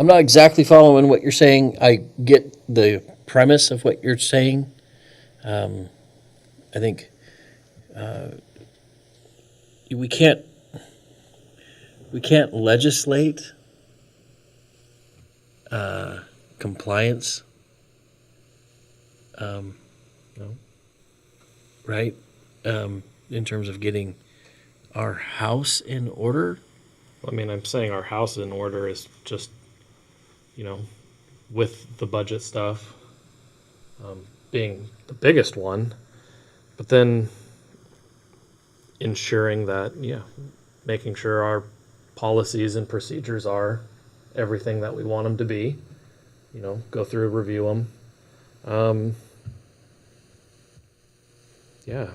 not exactly following what you're saying. I get the premise of what you're saying. I think we can't legislate compliance, right? In terms of getting our house in order. I mean, I'm saying our house in order is just, with the budget stuff being the biggest one, but then ensuring that, making sure our policies and procedures are everything that we want them to be, go through, review them. Yeah.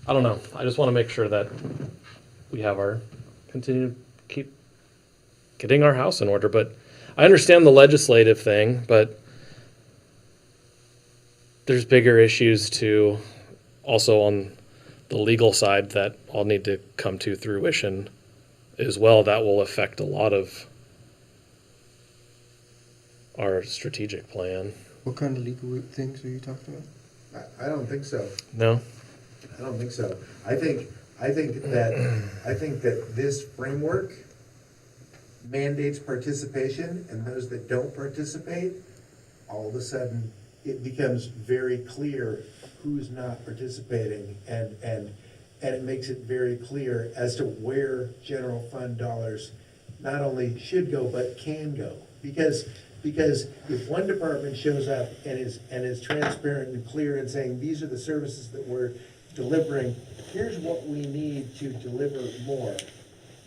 I don't know. I just want to make sure that we have continue to keep getting our house in order. But I understand the legislative thing, but there's bigger issues too, also on the legal side that all need to come to fruition as well. That will affect a lot of our strategic plan. What kind of legal things are you talking about? I don't think so. No? I don't think so. I think that this framework mandates participation, and those that don't participate, all of a sudden, it becomes very clear who's not participating, and it makes it very clear as to where general fund dollars not only should go, but can go. Because if one department shows up and is transparent and clear and saying, these are the services that we're delivering, here's what we need to deliver more,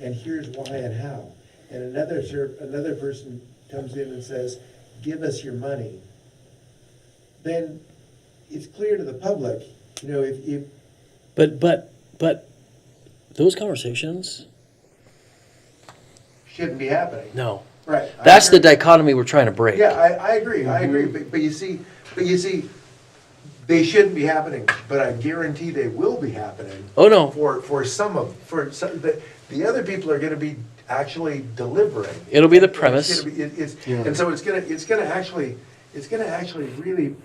and here's why and how. And another person comes in and says, give us your money, then it's clear to the public, if But those conversations, shouldn't be happening. no. Right. I That's the agree. dichotomy we're trying to break. Yeah, I agree, but you see, they shouldn't be happening, but I guarantee they will be happening. Oh, no. For some, the other people are gonna be actually delivering. It'll be the And premise. And so it's gonna actually really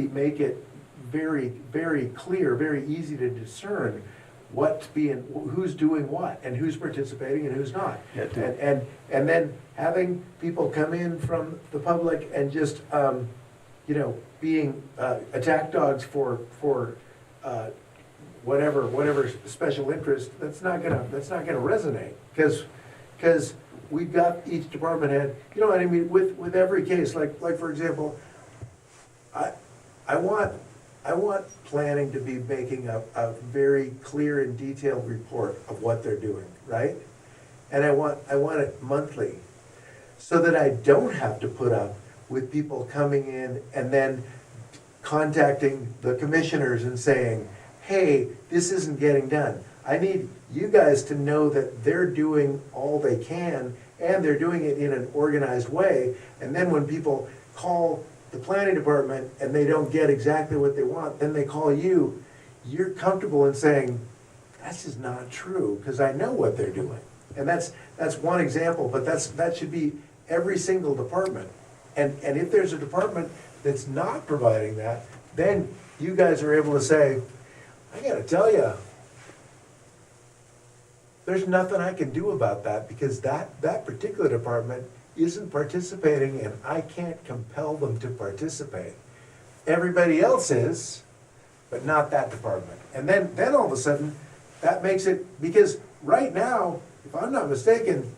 make it very, very clear, very easy to discern who's doing what, and who's participating and who's not. And then having people come in from the public and just, being attack dogs for whatever special interest, that's not gonna resonate, because we've got each department head, what I mean, with every case, like for example, I want planning to be making a very clear and detailed report of what they're doing, right? And I want it monthly, so that I don't have to put up with people coming in and then contacting the commissioners and saying, hey, this isn't getting done. I need you guys to know that they're doing all they can, and they're doing it in an organized way. And then when people call the planning department and they don't get exactly what they want, then they call you, you're comfortable in saying, that's just not true, because I know what they're doing. And that's one example, but that should be every single department. And if there's a department that's not providing that, then you guys are able to say, I gotta tell you, there's nothing I can do about that, because that particular department isn't participating and I can't compel them to participate. Everybody else is, but not that department. And then all of a sudden, that makes it, because right now, if I'm not mistaken,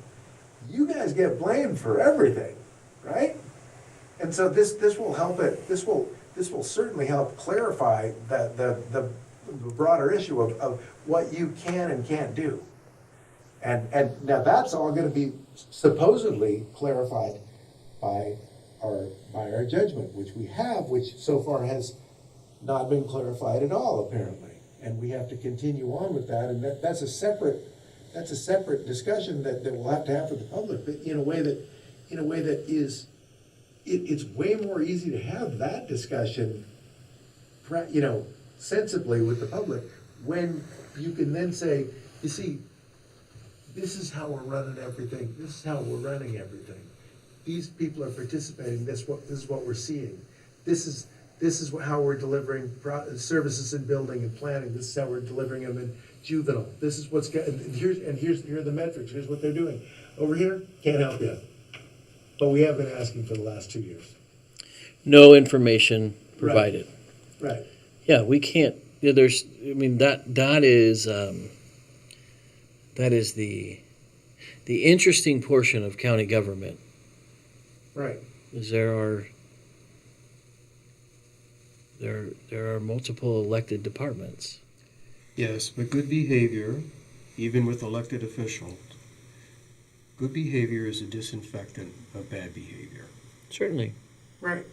you guys get blamed for everything, right? And so this will help it, this will certainly help clarify the broader issue of what you can and can't do. And now that's all gonna be supposedly clarified by our judgment, which we have, which so far has not been clarified at all, apparently. And we have to continue on with that, and that's a separate discussion that we'll have to have with the public, but in a way that is, it's way more easy to have that discussion, sensibly with the public, when you can then say, you see, this is how we're running everything, this is how we're running everything. These people are participating, this is what we're seeing. This is how we're delivering services in building and planning, this is how we're delivering them in juvenile. Here are the metrics, here's what they're doing. Over here, can't help you. But we have been asking for the last 2 years. No information provided. Right. Yeah, we can't, that is the interesting portion of county government, Right. is there are multiple elected departments. Yes, but good behavior, even with elected officials, good behavior is a disinfectant of bad behavior. Certainly. Right.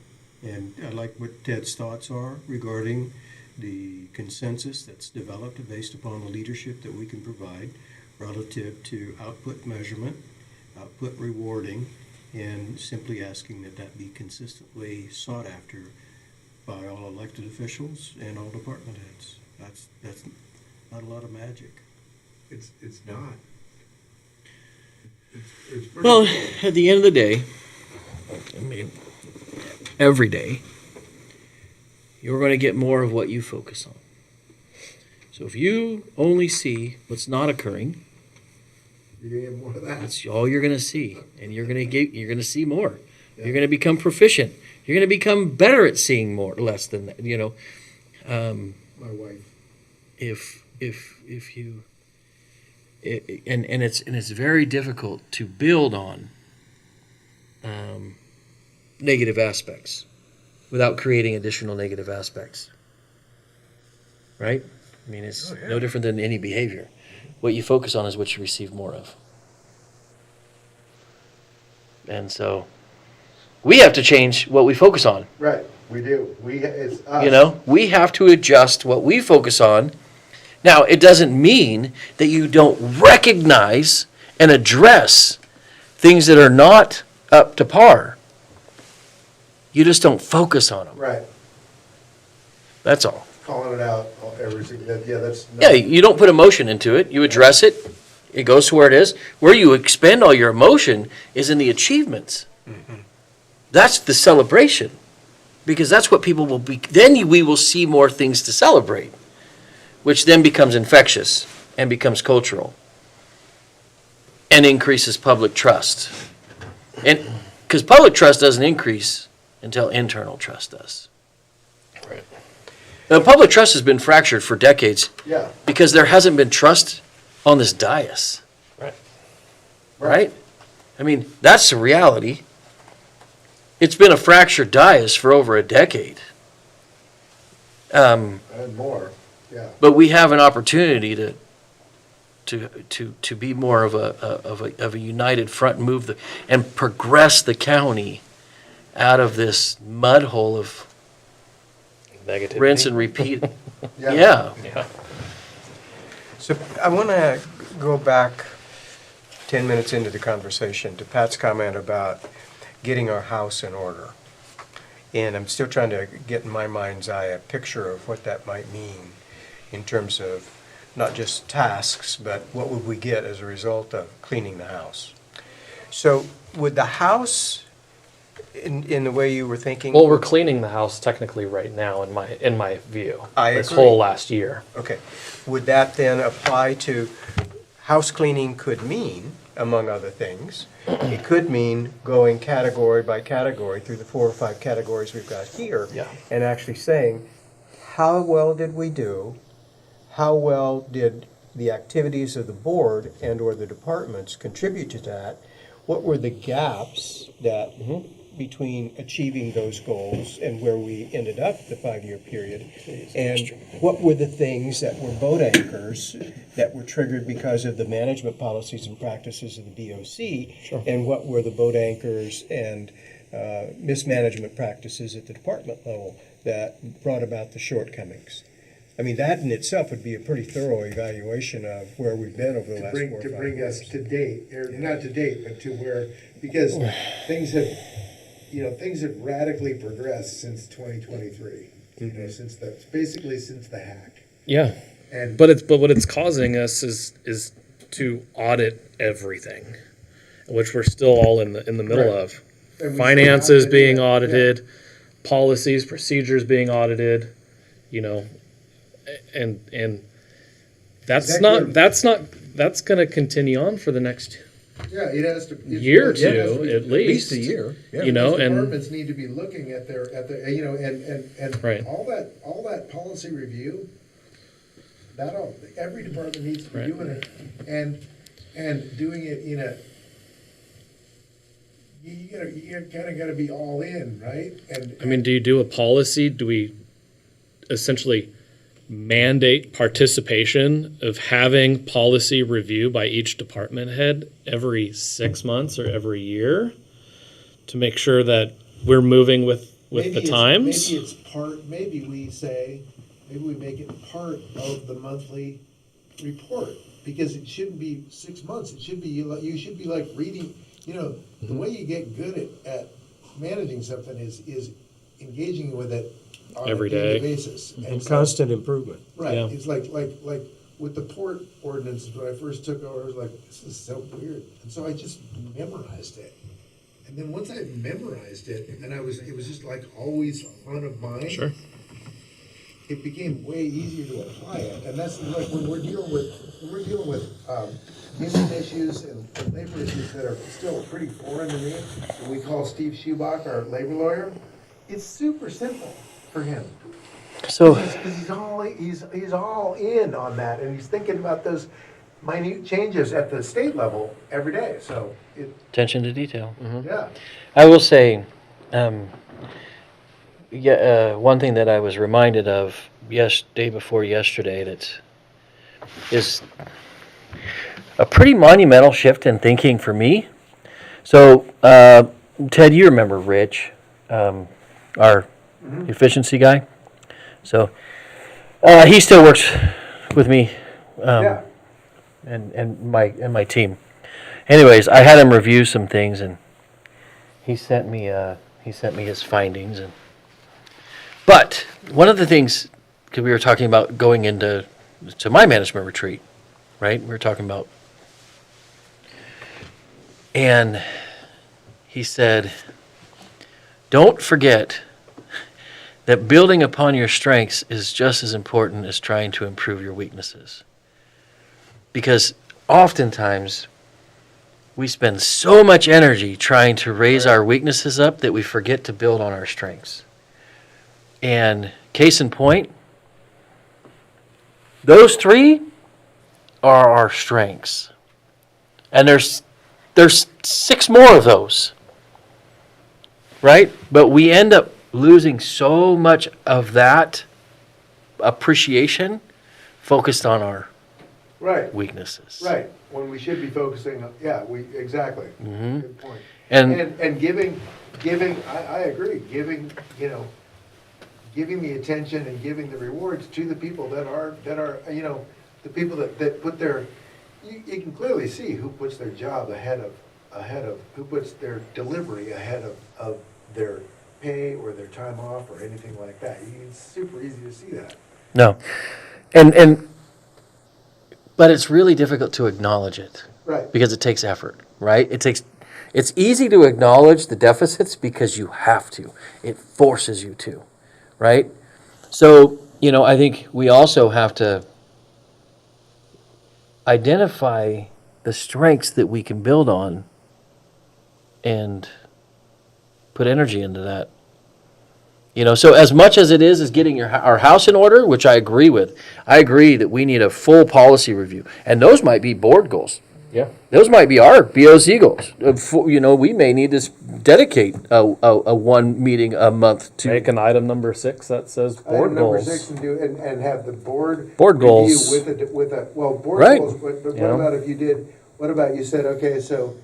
And I like what Ted's thoughts are regarding the consensus that's developed based upon the leadership that we can provide relative to output measurement, output rewarding, and simply asking that be consistently sought after by all elected officials and all department heads. That's not a lot of magic. It's not. It's pretty Well, cool. at the end of the day, every day, you're going to get more of what you focus on. So if you only see what's not occurring, You're gonna get more of that. that's all you're going to see, and you're going to see more. You're going to become proficient. You're going to become better at seeing less than that. My wife. If you, it's very difficult to build on negative aspects without creating additional negative aspects. Right? I mean, it's no different than any behavior. What you focus on is what you receive more of. And so we have to change what we focus on. Right, we do. It's us. We have to adjust what we focus on. Now, it doesn't mean that you don't recognize and address things that are not up to par. You just don't focus on them. Right, That's all. calling it out every single, that's. Yeah, you don't put emotion into it. You address it. It goes to where it is. Where you expend all your emotion is in the achievements. That's the celebration. Because that's what people will be. Then we will see more things to celebrate, which then becomes infectious and becomes cultural and increases public trust. And because public trust doesn't increase until internal trust does. Right. Now, public trust has been fractured for decades Yeah. because there hasn't been trust on this dais, Right. right? I mean, that's the reality. It's been a fractured dais for over a decade. And more, yeah. But we have an opportunity to be more of a united front and move and progress the county out of this mud hole of Negativity. rinse and repeat. Yeah. Yeah. Yeah. So I want to go back 10 minutes into the conversation to Pat's comment about getting our house in order. And I'm still trying to get in my mind's eye a picture of what that might mean in terms of not just tasks, but what would we get as a result of cleaning the house? So would the house, in the way you were thinking? Well, we're cleaning the house technically right now in my view. I this agree. whole last year. Okay. Would that then apply to, house cleaning could mean, among other things, it could mean going category by category through the 4 or 5 categories we've got here. Yeah. And actually saying, how well did we do? How well did the activities of the board and or the departments contribute to that? What were the gaps that between achieving those goals and where we ended up the 5-year period? And what were the things that were boat anchors that were triggered because of the management policies and practices of the BOC? And what were the boat anchors and mismanagement practices at the department level that brought about the shortcomings? I mean, that in itself would be a pretty thorough evaluation of where we've been over the last 4 or 5 To bring years. us to date, or not to date, but to where, because things have, things have radically progressed since 2023. Basically since the hack. Yeah. And But what it's causing us is to audit everything, which we're still all in the middle Right. of. And we Finances still have to do being it, audited, policies, procedures being audited, and that's Exactly. that's going to continue on for the next yeah, it has to. year or it has two to be- at least. a year. Yeah. You know, Because and departments need to be looking at their, and Right. all that policy review, every department needs to be Right. doing it, and doing it in a, you kind of gotta be all in, right? And I mean, do you do a policy? Do we essentially mandate participation of having policy review by each department head every 6 months or every year to make sure that we're moving with the times? Maybe it's part, maybe we make it part of the monthly report, because it shouldn't be 6 months, it should be, you should be like reading, the way you get good at managing something is engaging with it on Every a daily day. basis. And so- constant improvement. Right, Yeah. it's like with the port ordinances, when I first took over, I was like, this is so weird, and so I just memorized it. And then once I memorized it, and it was just like always front of mind. Sure. It became way easier to apply it, and that's like when we're dealing with human issues and labor issues that are still pretty foreign to me. And we call Steve Schubach our labor lawyer. It's super simple for him. So, Because he's all in on that, and he's thinking about those minute changes at the state level every day. So attention to detail. yeah. I will say, one thing that I was reminded of day before yesterday that is a pretty monumental shift in thinking for me. So, Ted, you remember Rich, our efficiency guy. So, he still works with me Yeah. and my team. Anyways, I had him review some things, and he sent me his findings. But one of the things, because we were talking about going into my management retreat, right? We were talking about, and he said, don't forget that building upon your strengths is just as important as trying to improve your weaknesses. Because oftentimes we spend so much energy trying to raise our weaknesses up that we forget to build on our strengths. And case in point, those 3 are our strengths. And there's 6 more of those, right? But we end up losing so much of that appreciation focused on our Right. weaknesses. Right. When we should be focusing on, exactly. Mhm. Good point. And And giving, I agree, giving the attention and giving the rewards to the people that are, the people that put their, you can clearly see who puts their job ahead of, who puts their delivery ahead of their pay or their time off or anything like that. It's super easy to see that. No. But it's really difficult to acknowledge it. Right. Because it takes effort, right? It's easy to acknowledge the deficits because you have to. It forces you to, right? So, I think we also have to identify the strengths that we can build on and put energy into that. So as much as it is getting our house in order, which I agree with, I agree that we need a full policy review. And those might be board goals. Yeah. Those might be our BOC goals. We may need to dedicate a one meeting a month to. Make an item number 6 that says board Item number goals. 6 and have the board. Board review goals. With a, well, board Right. goals, but what Yeah. about if you did, what about you said, okay, so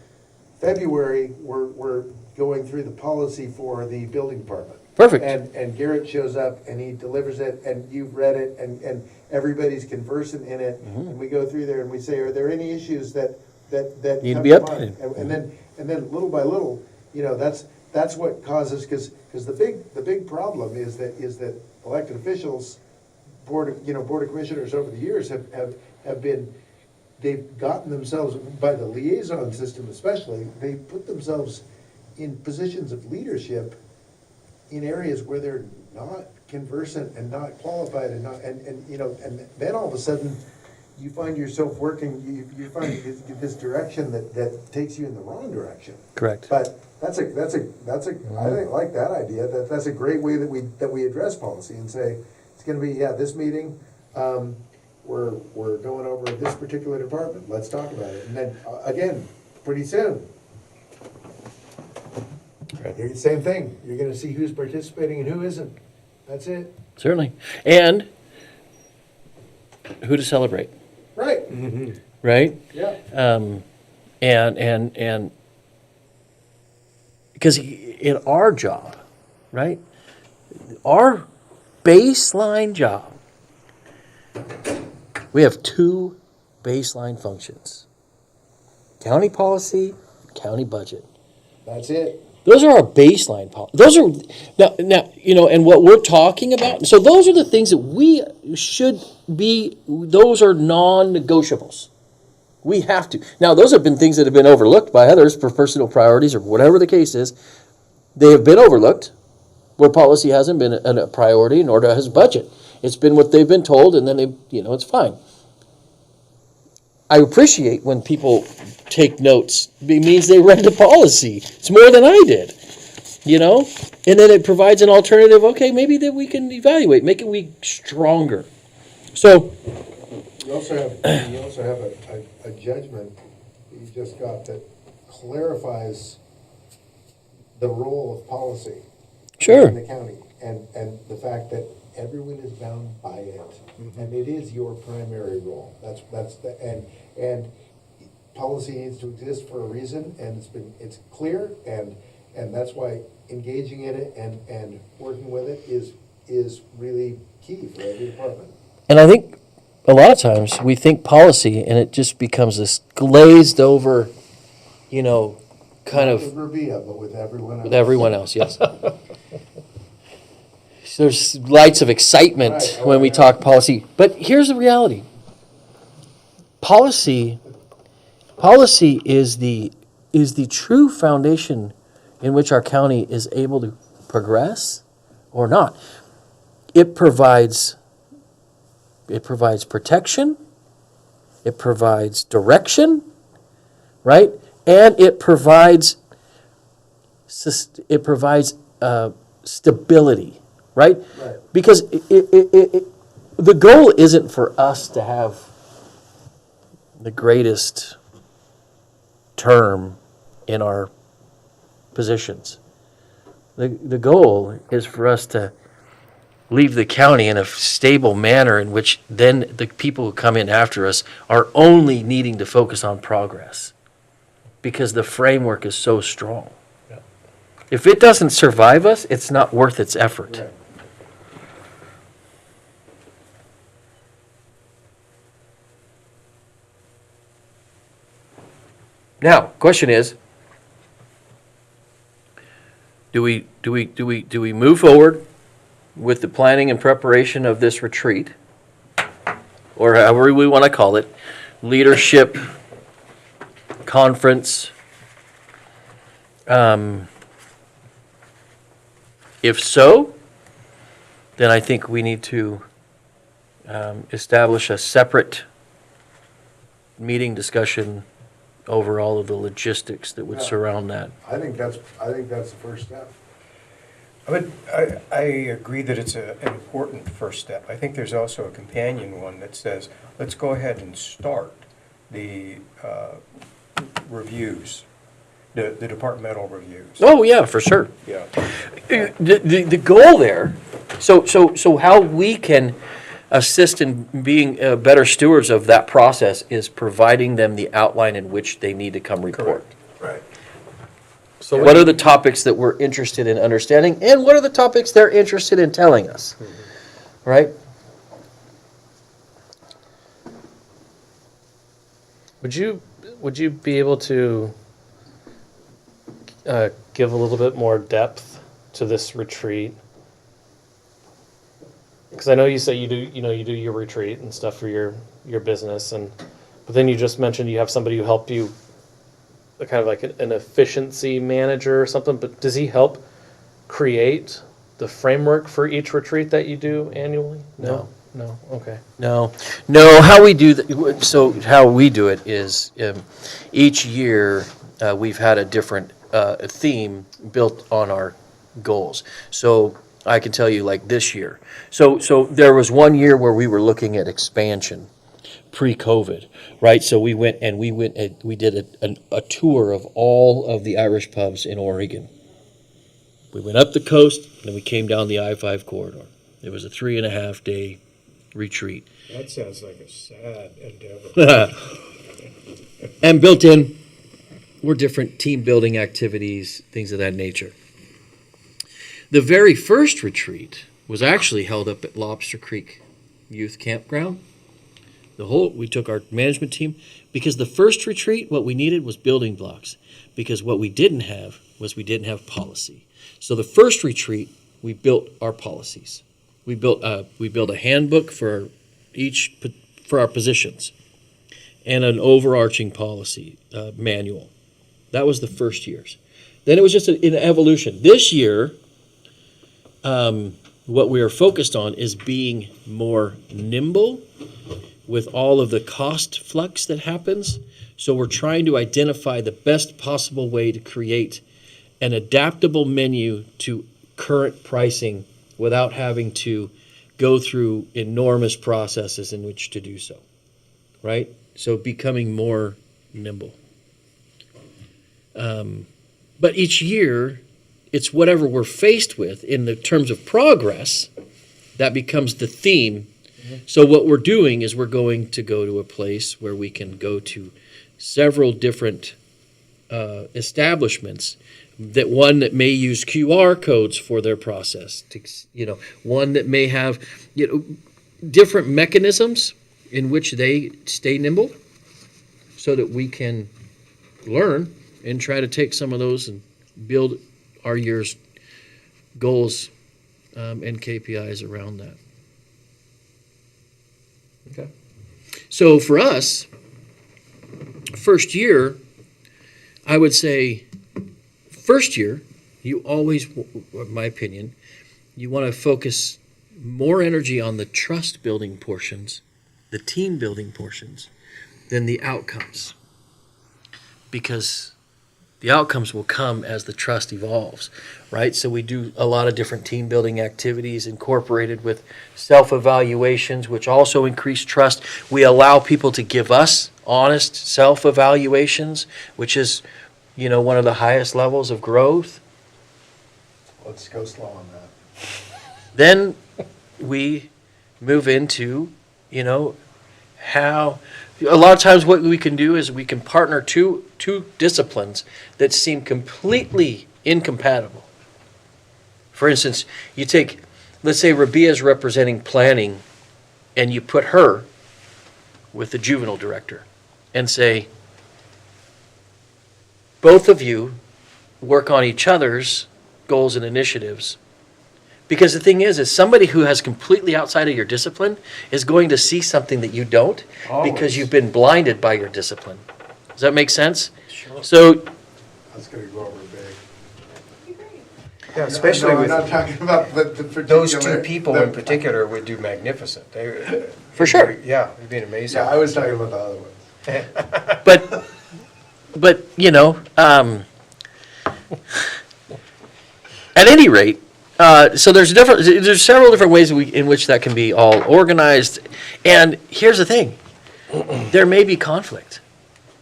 February, we're going through the policy for the building department. Perfect. And Garrett shows up and he delivers it and you've read it and everybody's conversant in it. Mm-hmm. And we go through there and we say, are there any issues that Need to come be mind? updated. And then little by little, that's what causes, because the big problem is that elected officials, board of commissioners over the years have been, they've gotten themselves, by the liaison system especially, they put themselves in positions of leadership in areas where they're not conversant and not qualified and not, and then all of a sudden, you find yourself working, you find this direction that takes you in the wrong direction. Correct. But I think like that idea, that's a great way that we address policy and say, it's gonna be, this meeting, we're going over this particular department, let's talk about it. And then, again, pretty soon, same thing, you're gonna see who's participating and who isn't. That's it. Certainly. And who to celebrate, Right. right? Yeah. And because in our job, right, our baseline job, we have 2 baseline functions: county policy, county budget. That's it. Those are our baseline policies. Those are now, and what we're talking about. So those are the things that we should be. Those are non-negotiables. We have to. Now, those have been things that have been overlooked by others for personal priorities or whatever the case is. They have been overlooked where policy hasn't been a priority, nor has budget. It's been what they've been told, and then it's fine. I appreciate when people take notes. It means they read the policy. It's more than I did, And then it provides an alternative. Okay, maybe that we can evaluate, make it stronger. So You also have a judgment that you just got that clarifies the role of policy. Sure. In the county, and the fact that everyone is bound by it, and it is your primary role. And policy needs to exist for a reason, and it's clear, and that's why engaging in it and working with it is really key for every department. And I think a lot of times we think policy and it just becomes this glazed over, kind of With Rabia, but with everyone else. with everyone else, yes. There's lights of excitement Right. Oh, when we yeah. talk policy. But here's the reality. Policy is the true foundation in which our county is able to progress or not. It provides protection, it provides direction, right? And it provides stability, right? Right. Because the goal isn't for us to have the greatest term in our positions. The goal is for us to leave the county in a stable manner in which then the people who come in after us are only needing to focus on progress because the framework is so strong. Yeah. If it doesn't survive us, it's not worth its effort. Right. Now, question is, do we move forward with the planning and preparation of this retreat? Or however we want to call it, leadership conference. If so, then I think we need to establish a separate meeting discussion over all of the logistics that would Yeah. surround that. I think that's the first step. I agree that it's an important first step. I think there's also a companion one that says, let's go ahead and start the reviews, the departmental reviews. Oh, yeah, for sure. Yeah. The goal there, so how we can assist in being better stewards of that process is providing them the outline in which they need to come report. Right. So What are the topics that we're interested in understanding, and what are the topics they're interested in telling us, right? would you be able to give a little bit more depth to this retreat? Because I know you say you do your retreat and stuff for your business, but then you just mentioned you have somebody who helped you, kind of like an efficiency manager or something. But does he help create the framework for each retreat that you do annually? No. Okay. No, how we do how we do it is each year we've had a different theme built on our goals. So I can tell you, like this year. So there was one year where we were looking at expansion pre-COVID, right? So we did a tour of all of the Irish pubs in Oregon. We went up the coast, and then we came down the I-5 corridor. It was a 3.5-day retreat. That sounds like a sad endeavor. And built in were different team building activities, things of that nature. The very first retreat was actually held up at Lobster Creek Youth Campground. We took our management team, because the first retreat, what we needed was building blocks, because what we didn't have policy. So the first retreat, we built our policies. We built a handbook for our positions, and an overarching policy manual. That was the first year's. Then it was just an evolution. This year, what we are focused on is being more nimble with all of the cost flux that happens. So we're trying to identify the best possible way to create an adaptable menu to current pricing without having to go through enormous processes in which to do so, right? So becoming more nimble. But each year, it's whatever we're faced with in the terms of progress that becomes the theme. So what we're doing is we're going to go to a place where we can go to several different establishments. One that may use QR codes for their process. One that may have different mechanisms in which they stay nimble, so that we can learn and try to take some of those and build our year's goals and KPIs around that. Okay. So for us, first year, I would say, first year, you always, in my opinion, you want to focus more energy on the trust building portions, the team building portions, than the outcomes. Because the outcomes will come as the trust evolves, right? So we do a lot of different team building activities incorporated with self-evaluations, which also increase trust. We allow people to give us honest self-evaluations, which is, one of the highest levels of growth. Let's go slow on that. Then we move into, how a lot of times what we can do is we can partner two disciplines that seem completely incompatible. For instance, you take, let's say Rabia is representing planning, and you put her with the juvenile director and say, both of you work on each other's goals and initiatives. Because the thing is somebody who has completely outside of your discipline is going to see something that you don't because Always. you've been blinded by your discipline. Does that make sense? So, That's gonna go over big. Yeah, especially No, with I'm not talking about the particular. those two people in the- particular would do magnificent. For sure. Yeah, it'd be amazing. Yeah, I was talking about the other ones. but at any rate, so there's several different ways in which that can be all organized. And here's the thing, there may be conflict,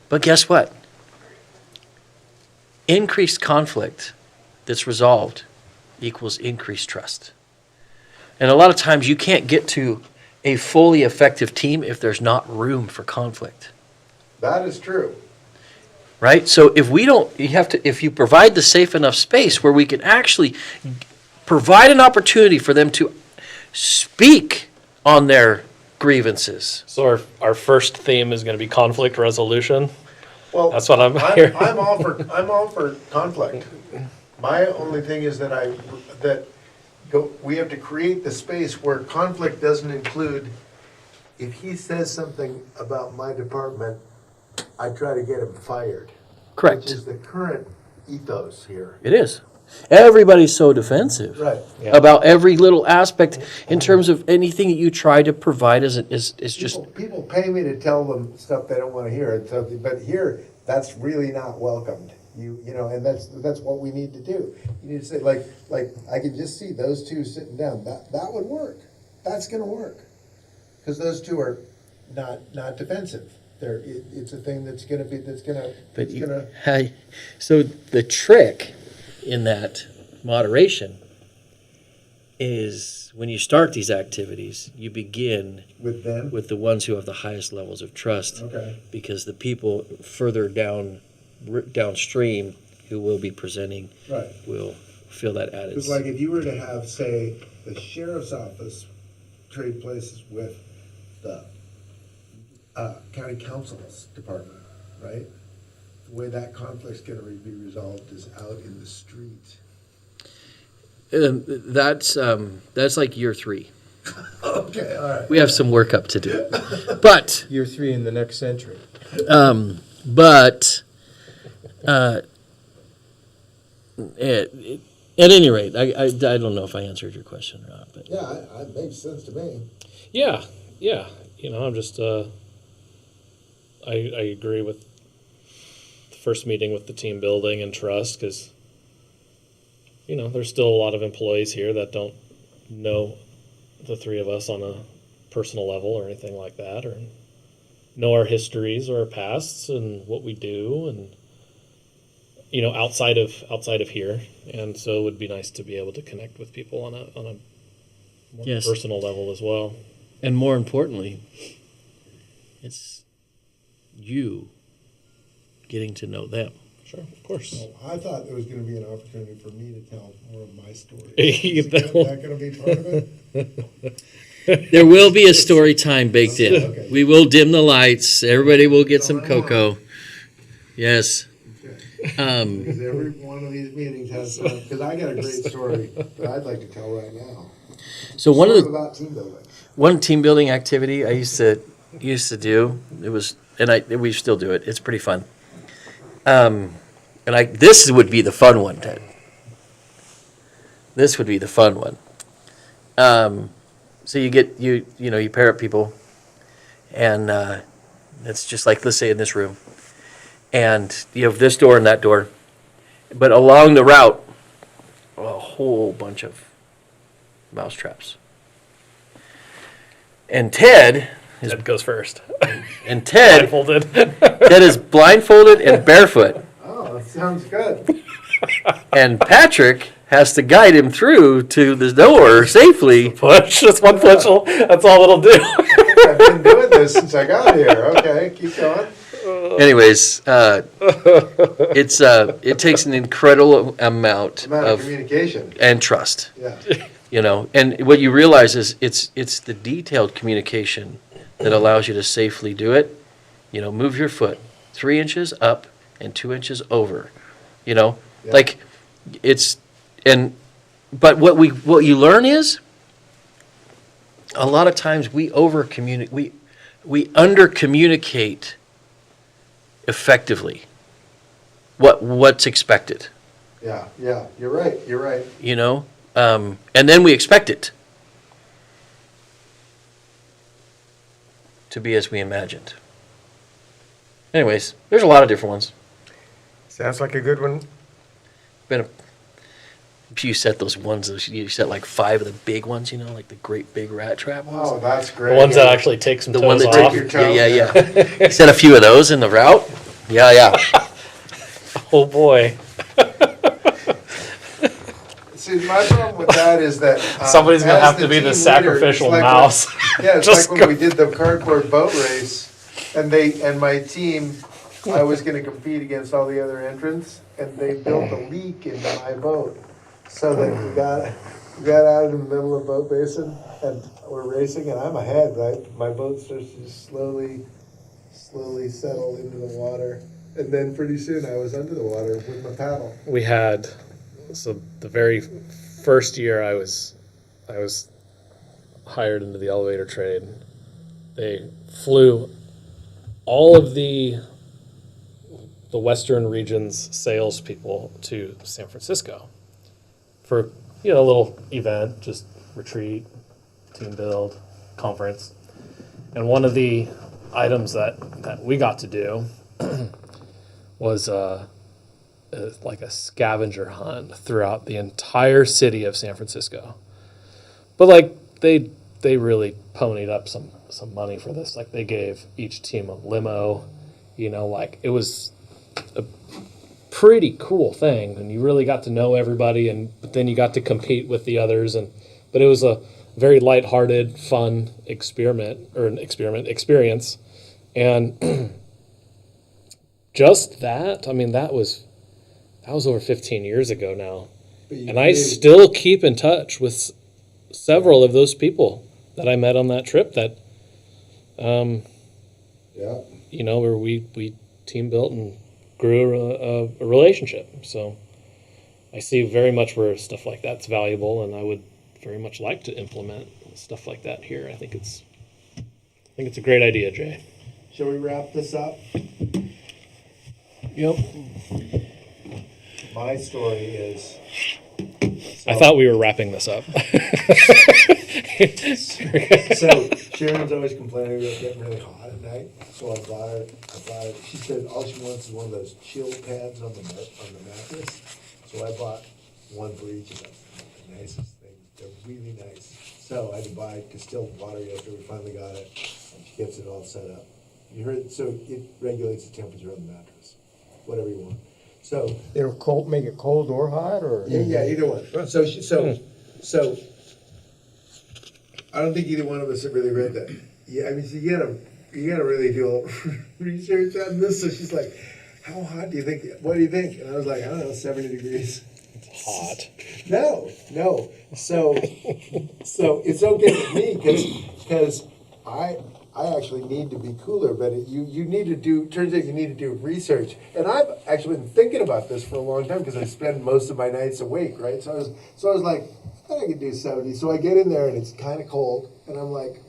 but guess what? Increased conflict that's resolved equals increased trust. And a lot of times you can't get to a fully effective team if there's not room for conflict. That is true. Right? So if you provide the safe enough space where we can actually provide an opportunity for them to speak on their grievances. So our first theme is going to be conflict resolution. Well, That's what I'm hearing. I'm all for conflict. My only thing is that we have to create the space where conflict doesn't include, if he says something about my department, I try to get him fired. Correct. Which is the current ethos here. It is. Everybody's so defensive Right. about every little aspect in terms of anything that you try to provide is just, People pay me to tell them stuff they don't want to hear, and so, but here, that's really not welcomed. You know, and that's what we need to do. You need to say, like, I can just see those two sitting down, that would work. That's gonna work. Because those two are not defensive. It's a thing that's gonna. so the trick in that moderation is when you start these activities, you begin With them? with the ones who have the highest levels of trust. Okay. Because the people further downstream who will be presenting Right. will feel that added. Because like if you were to have, say, the sheriff's office trade places with the county council's department, right? The way that conflict's gonna be resolved is out in the street. That's like year 3. Okay, all right. We have some work up to do. But Year 3 in the next century. At any rate, I don't know if I answered your question or not. But Yeah, it makes sense to me. Yeah. I'm just, I agree with the first meeting with the team building and trust, because, there's still a lot of employees here that don't know the three of us on a personal level or anything like that, or know our histories or our pasts and what we do, and, outside of here. And so it would be nice to be able to connect with people on a more Yes. personal level as well. and more importantly, it's you getting to know them. Sure, of course. I thought there was gonna be an opportunity for me to tell more of my story. You get that one. Is that gonna be part of it? There will be a story time baked in. Okay. We will dim the lights. Everybody will get some cocoa. Yes. Because every one of these meetings has, because I got a great story that I'd like to tell right now. So one of Story the about team building. one team building activity I used to do, it was, and we still do it. It's pretty fun. This would be the fun one, Ted. This would be the fun one. So you pair up people, and it's just like, let's say in this room, and you have this door and that door, but along the route, a whole bunch of mouse traps. And Ted Goes first. Blindfolded. Blindfolded. Ted is blindfolded and barefoot, Oh, that sounds good. and Patrick has to guide him through to the door safely. Push. Just one push. That's all it'll do. I've been doing this since I got here. Okay, keep going. Anyways, it takes an incredible amount Amount of of communication. and trust. Yeah. And what you realize is it's the detailed communication that allows you to safely do it. Move your foot 3 inches up and 2 inches over. Yeah. Like it's But what you learn is, a lot of times we under communicate effectively what's expected, Yeah, you're right, and then we expect it to be as we imagined. Anyways, there's a lot of different ones. Sounds like a good one. Been a you set those ones, you set like 5 of the big ones, like the great big rat trap ones. Oh, that's The great. ones that actually take some The one toes that off. took yeah. You set a few of those in the route. Yeah. Oh boy. See, my problem with that is that Somebody's gonna as have to be the team leader, sacrificial it's like mouse. Yeah, it's Just like when we did the cardboard boat race, and my team, I was gonna compete against all the other entrants, and they built a leak into my boat, so that we got out in the middle of the boat basin, and we're racing, and I'm ahead, right? My boat starts to slowly settle into the water, and then pretty soon I was under the water with my paddle. We had, so the very first year I was hired into the elevator trade, they flew all of the Western region's salespeople to San Francisco for a little event, just retreat, team build, conference. And one of the items that we got to do was like a scavenger hunt throughout the entire city of San Francisco. But like they really ponied up some money for this. Like they gave each team a limo, like it was a pretty cool thing, and you really got to know everybody, but then you got to compete with the others, but it was a very lighthearted, fun experience, and just that. I mean, that was over 15 years ago now, and I still keep in touch with several of those people that I met on that trip. That, where we team built and grew a relationship. So I see very much where stuff like that's valuable, and I would very much like to implement stuff like that here. I think it's a great idea, Jay. Shall we wrap this up? Yep. My story is. I thought we were wrapping this up. So Sharon's always complaining about getting really hot at night. So I bought her. She said all she wants is one of those chill pads on the mattress. So I bought one for each of them. The nicest thing. They're really nice. So I had to buy distilled water yesterday. We finally got it. She gets it all set up. You heard? So it regulates the temperature of the mattress. Whatever you want. So It'll make it cold or hot, or? yeah, either one. So I don't think either one of us have really read that. Yeah, I mean, so you gotta really do research on this. So she's like, "How hot do you think? What do you think?" And I was like, "I don't know, 70 degrees." It's hot. No. So it's okay with me because I actually need to be cooler, but you need to do. Turns out you need to do research, and I've actually been thinking about this for a long time because I spend most of my nights awake, right? So I was like, I could do 70. So I get in there and it's kind of cold, and I'm like,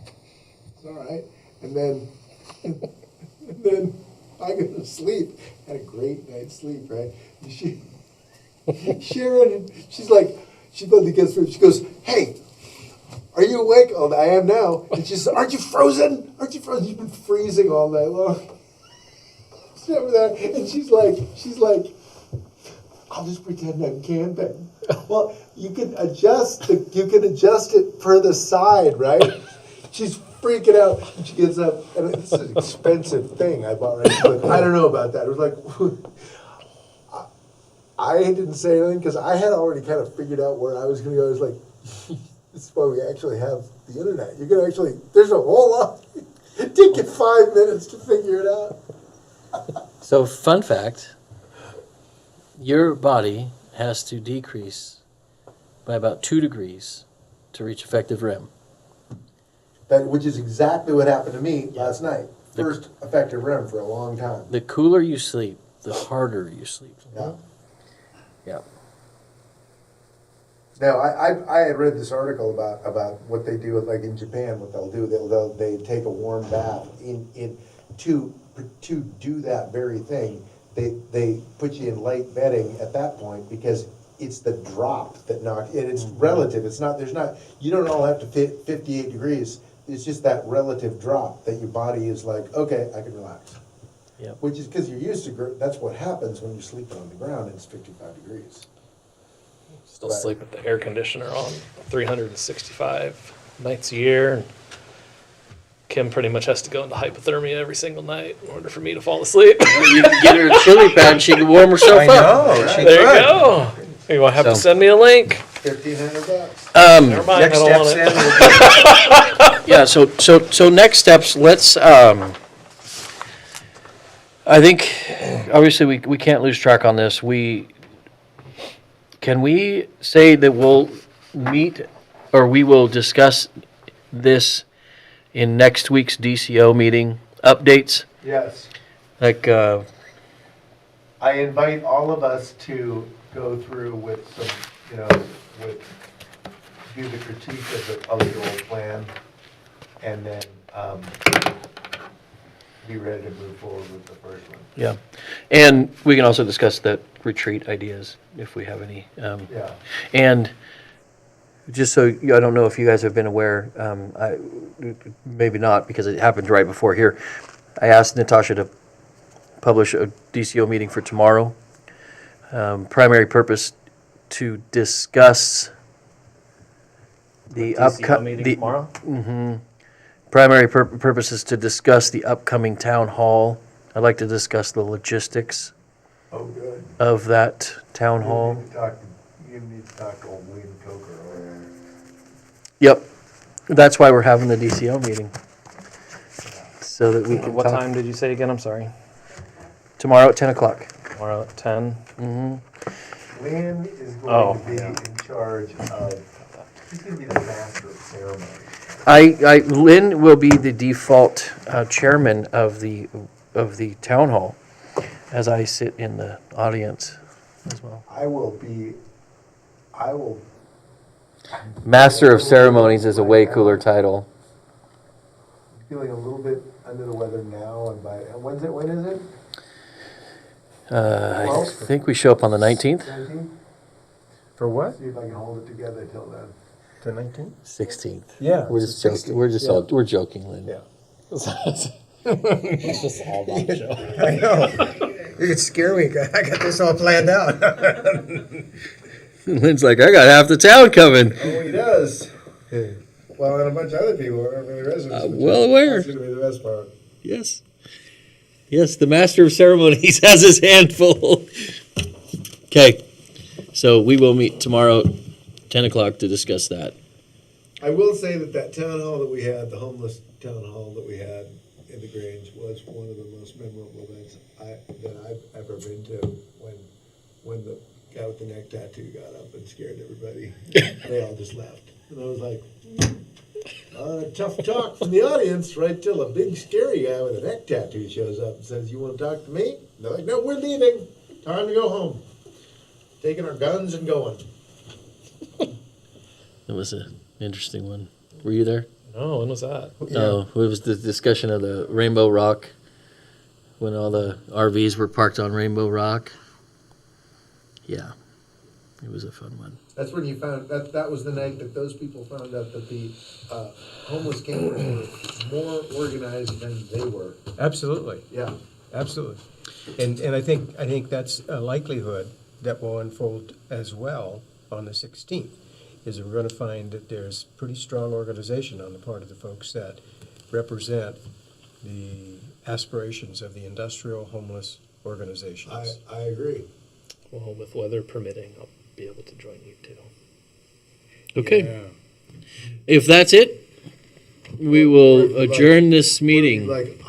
it's all right. And then I go to sleep. Had a great night's sleep, right? Sharon, she finally gets through. She goes, "Hey, are you awake?" "Oh, I am now." And she says, "Aren't you frozen? Aren't you frozen? You've been freezing all night long." She's over there, and she's like, "I'll just pretend I'm camping." Well, you can adjust it per the side, right? She's freaking out. She gets up, and this is an expensive thing I bought. Right? But I don't know about that. It was like. I didn't say anything because I had already kind of figured out where I was going to go. I was like, this is why we actually have the internet. You can actually, there's a whole lot. It took you 5 minutes to figure it out. So, fun fact, your body has to decrease by about 2 degrees to reach effective REM. Which is exactly what happened to me last night. First effective REM for a long time. The cooler you sleep, the harder you sleep. Yeah. Yeah. No, I had read this article about what they do, like in Japan, what they'll do, they take a warm bath to do that very thing. They put you in light bedding at that point because it's the drop that knocks, and it's relative, you don't all have to fit 58 degrees. It's just that relative drop that your body is like, okay, I can relax. Yep. Which is because you're used to, that's what happens when you're sleeping on the ground and it's 55 degrees. Still Right. sleep with the air conditioner on 365 nights a year. And Kim pretty much has to go into hypothermia every single night in order for me to fall asleep. You can get her a chili pad and she can warm herself I up. know, she There you could. go. You will have to So- send me a link. $1,500. Never mind, Next I don't step, want it. Sam, Yeah, so next steps, let's, I think, obviously, we can't lose track on this. Can we say that we'll meet, or we will discuss this in next week's DCO meeting updates? Yes. Like, I invite all of us to go through with some, do the critique of the old plan, and then be ready to move forward with the first one. yeah. And we can also discuss the retreat ideas if we have any. Yeah. And just so, I don't know if you guys have been aware, maybe not because it happened right before here. I asked Natasha to publish a DCO meeting for tomorrow. Primary purpose to discuss the upcoming. tomorrow? Primary purpose is to discuss the upcoming town hall. I'd like to discuss the logistics Oh, good. of that town hall. You need to talk to old William Coker over there. Yep, that's why we're having the DCO meeting. So that we can What talk. time did you say again? I'm sorry. Tomorrow at 10 o'clock. Tomorrow at 10. Lynn is Oh, going to be yeah. in charge of, he's gonna be the master of ceremony. Lynn will be the default chairman of the town hall, as I sit in the audience as well. I will, Master of Ceremonies is a way cooler title. feeling a little bit under the weather now, and when is it? I think we show up on the 19th, 19th? For what? See if I can hold it together till then. The 19th? 16th. Yeah. We're it's just the joking. 16th. We're just Yeah. we're joking, Lynn. Yeah. It's just all about the show. I know. You could scare me. I got this all planned out. Lynn's like, I got half the town coming. Oh, he does. Well, and a bunch of other people, the residents. well aware. That's gonna be the best part. Yes. Yes, the Master of Ceremonies has his hand full. Okay, so we will meet tomorrow, 10 o'clock, to discuss that. I will say that town hall that we had, the homeless town hall that we had in the Grange, was one of the most memorable events that I've ever been to. When the guy with the neck tattoo got up and scared everybody, they all just left, and I was like, tough talk from the audience, right till a big scary guy with a neck tattoo shows up and says, "You want to talk to me?" And they're like, "No, we're leaving. Time to go home. Taking our guns and going." It was an interesting one. Were you there? No, when was that? No, it was the discussion of the Rainbow Rock, when all the RVs were parked on Rainbow Rock. Yeah, it was a fun one. That's when you found that was the night that those people found out that the homeless campers were more organized than they were. Absolutely. Yeah. Absolutely. And I think that's a likelihood that will unfold as well on the 16th, is that we're going to find that there's pretty strong organization on the part of the folks that represent the aspirations of the industrial homeless organizations. I agree. Well, with weather permitting, I'll be able to join you too. Okay, Yeah. if that's it, we will adjourn this meeting. Like,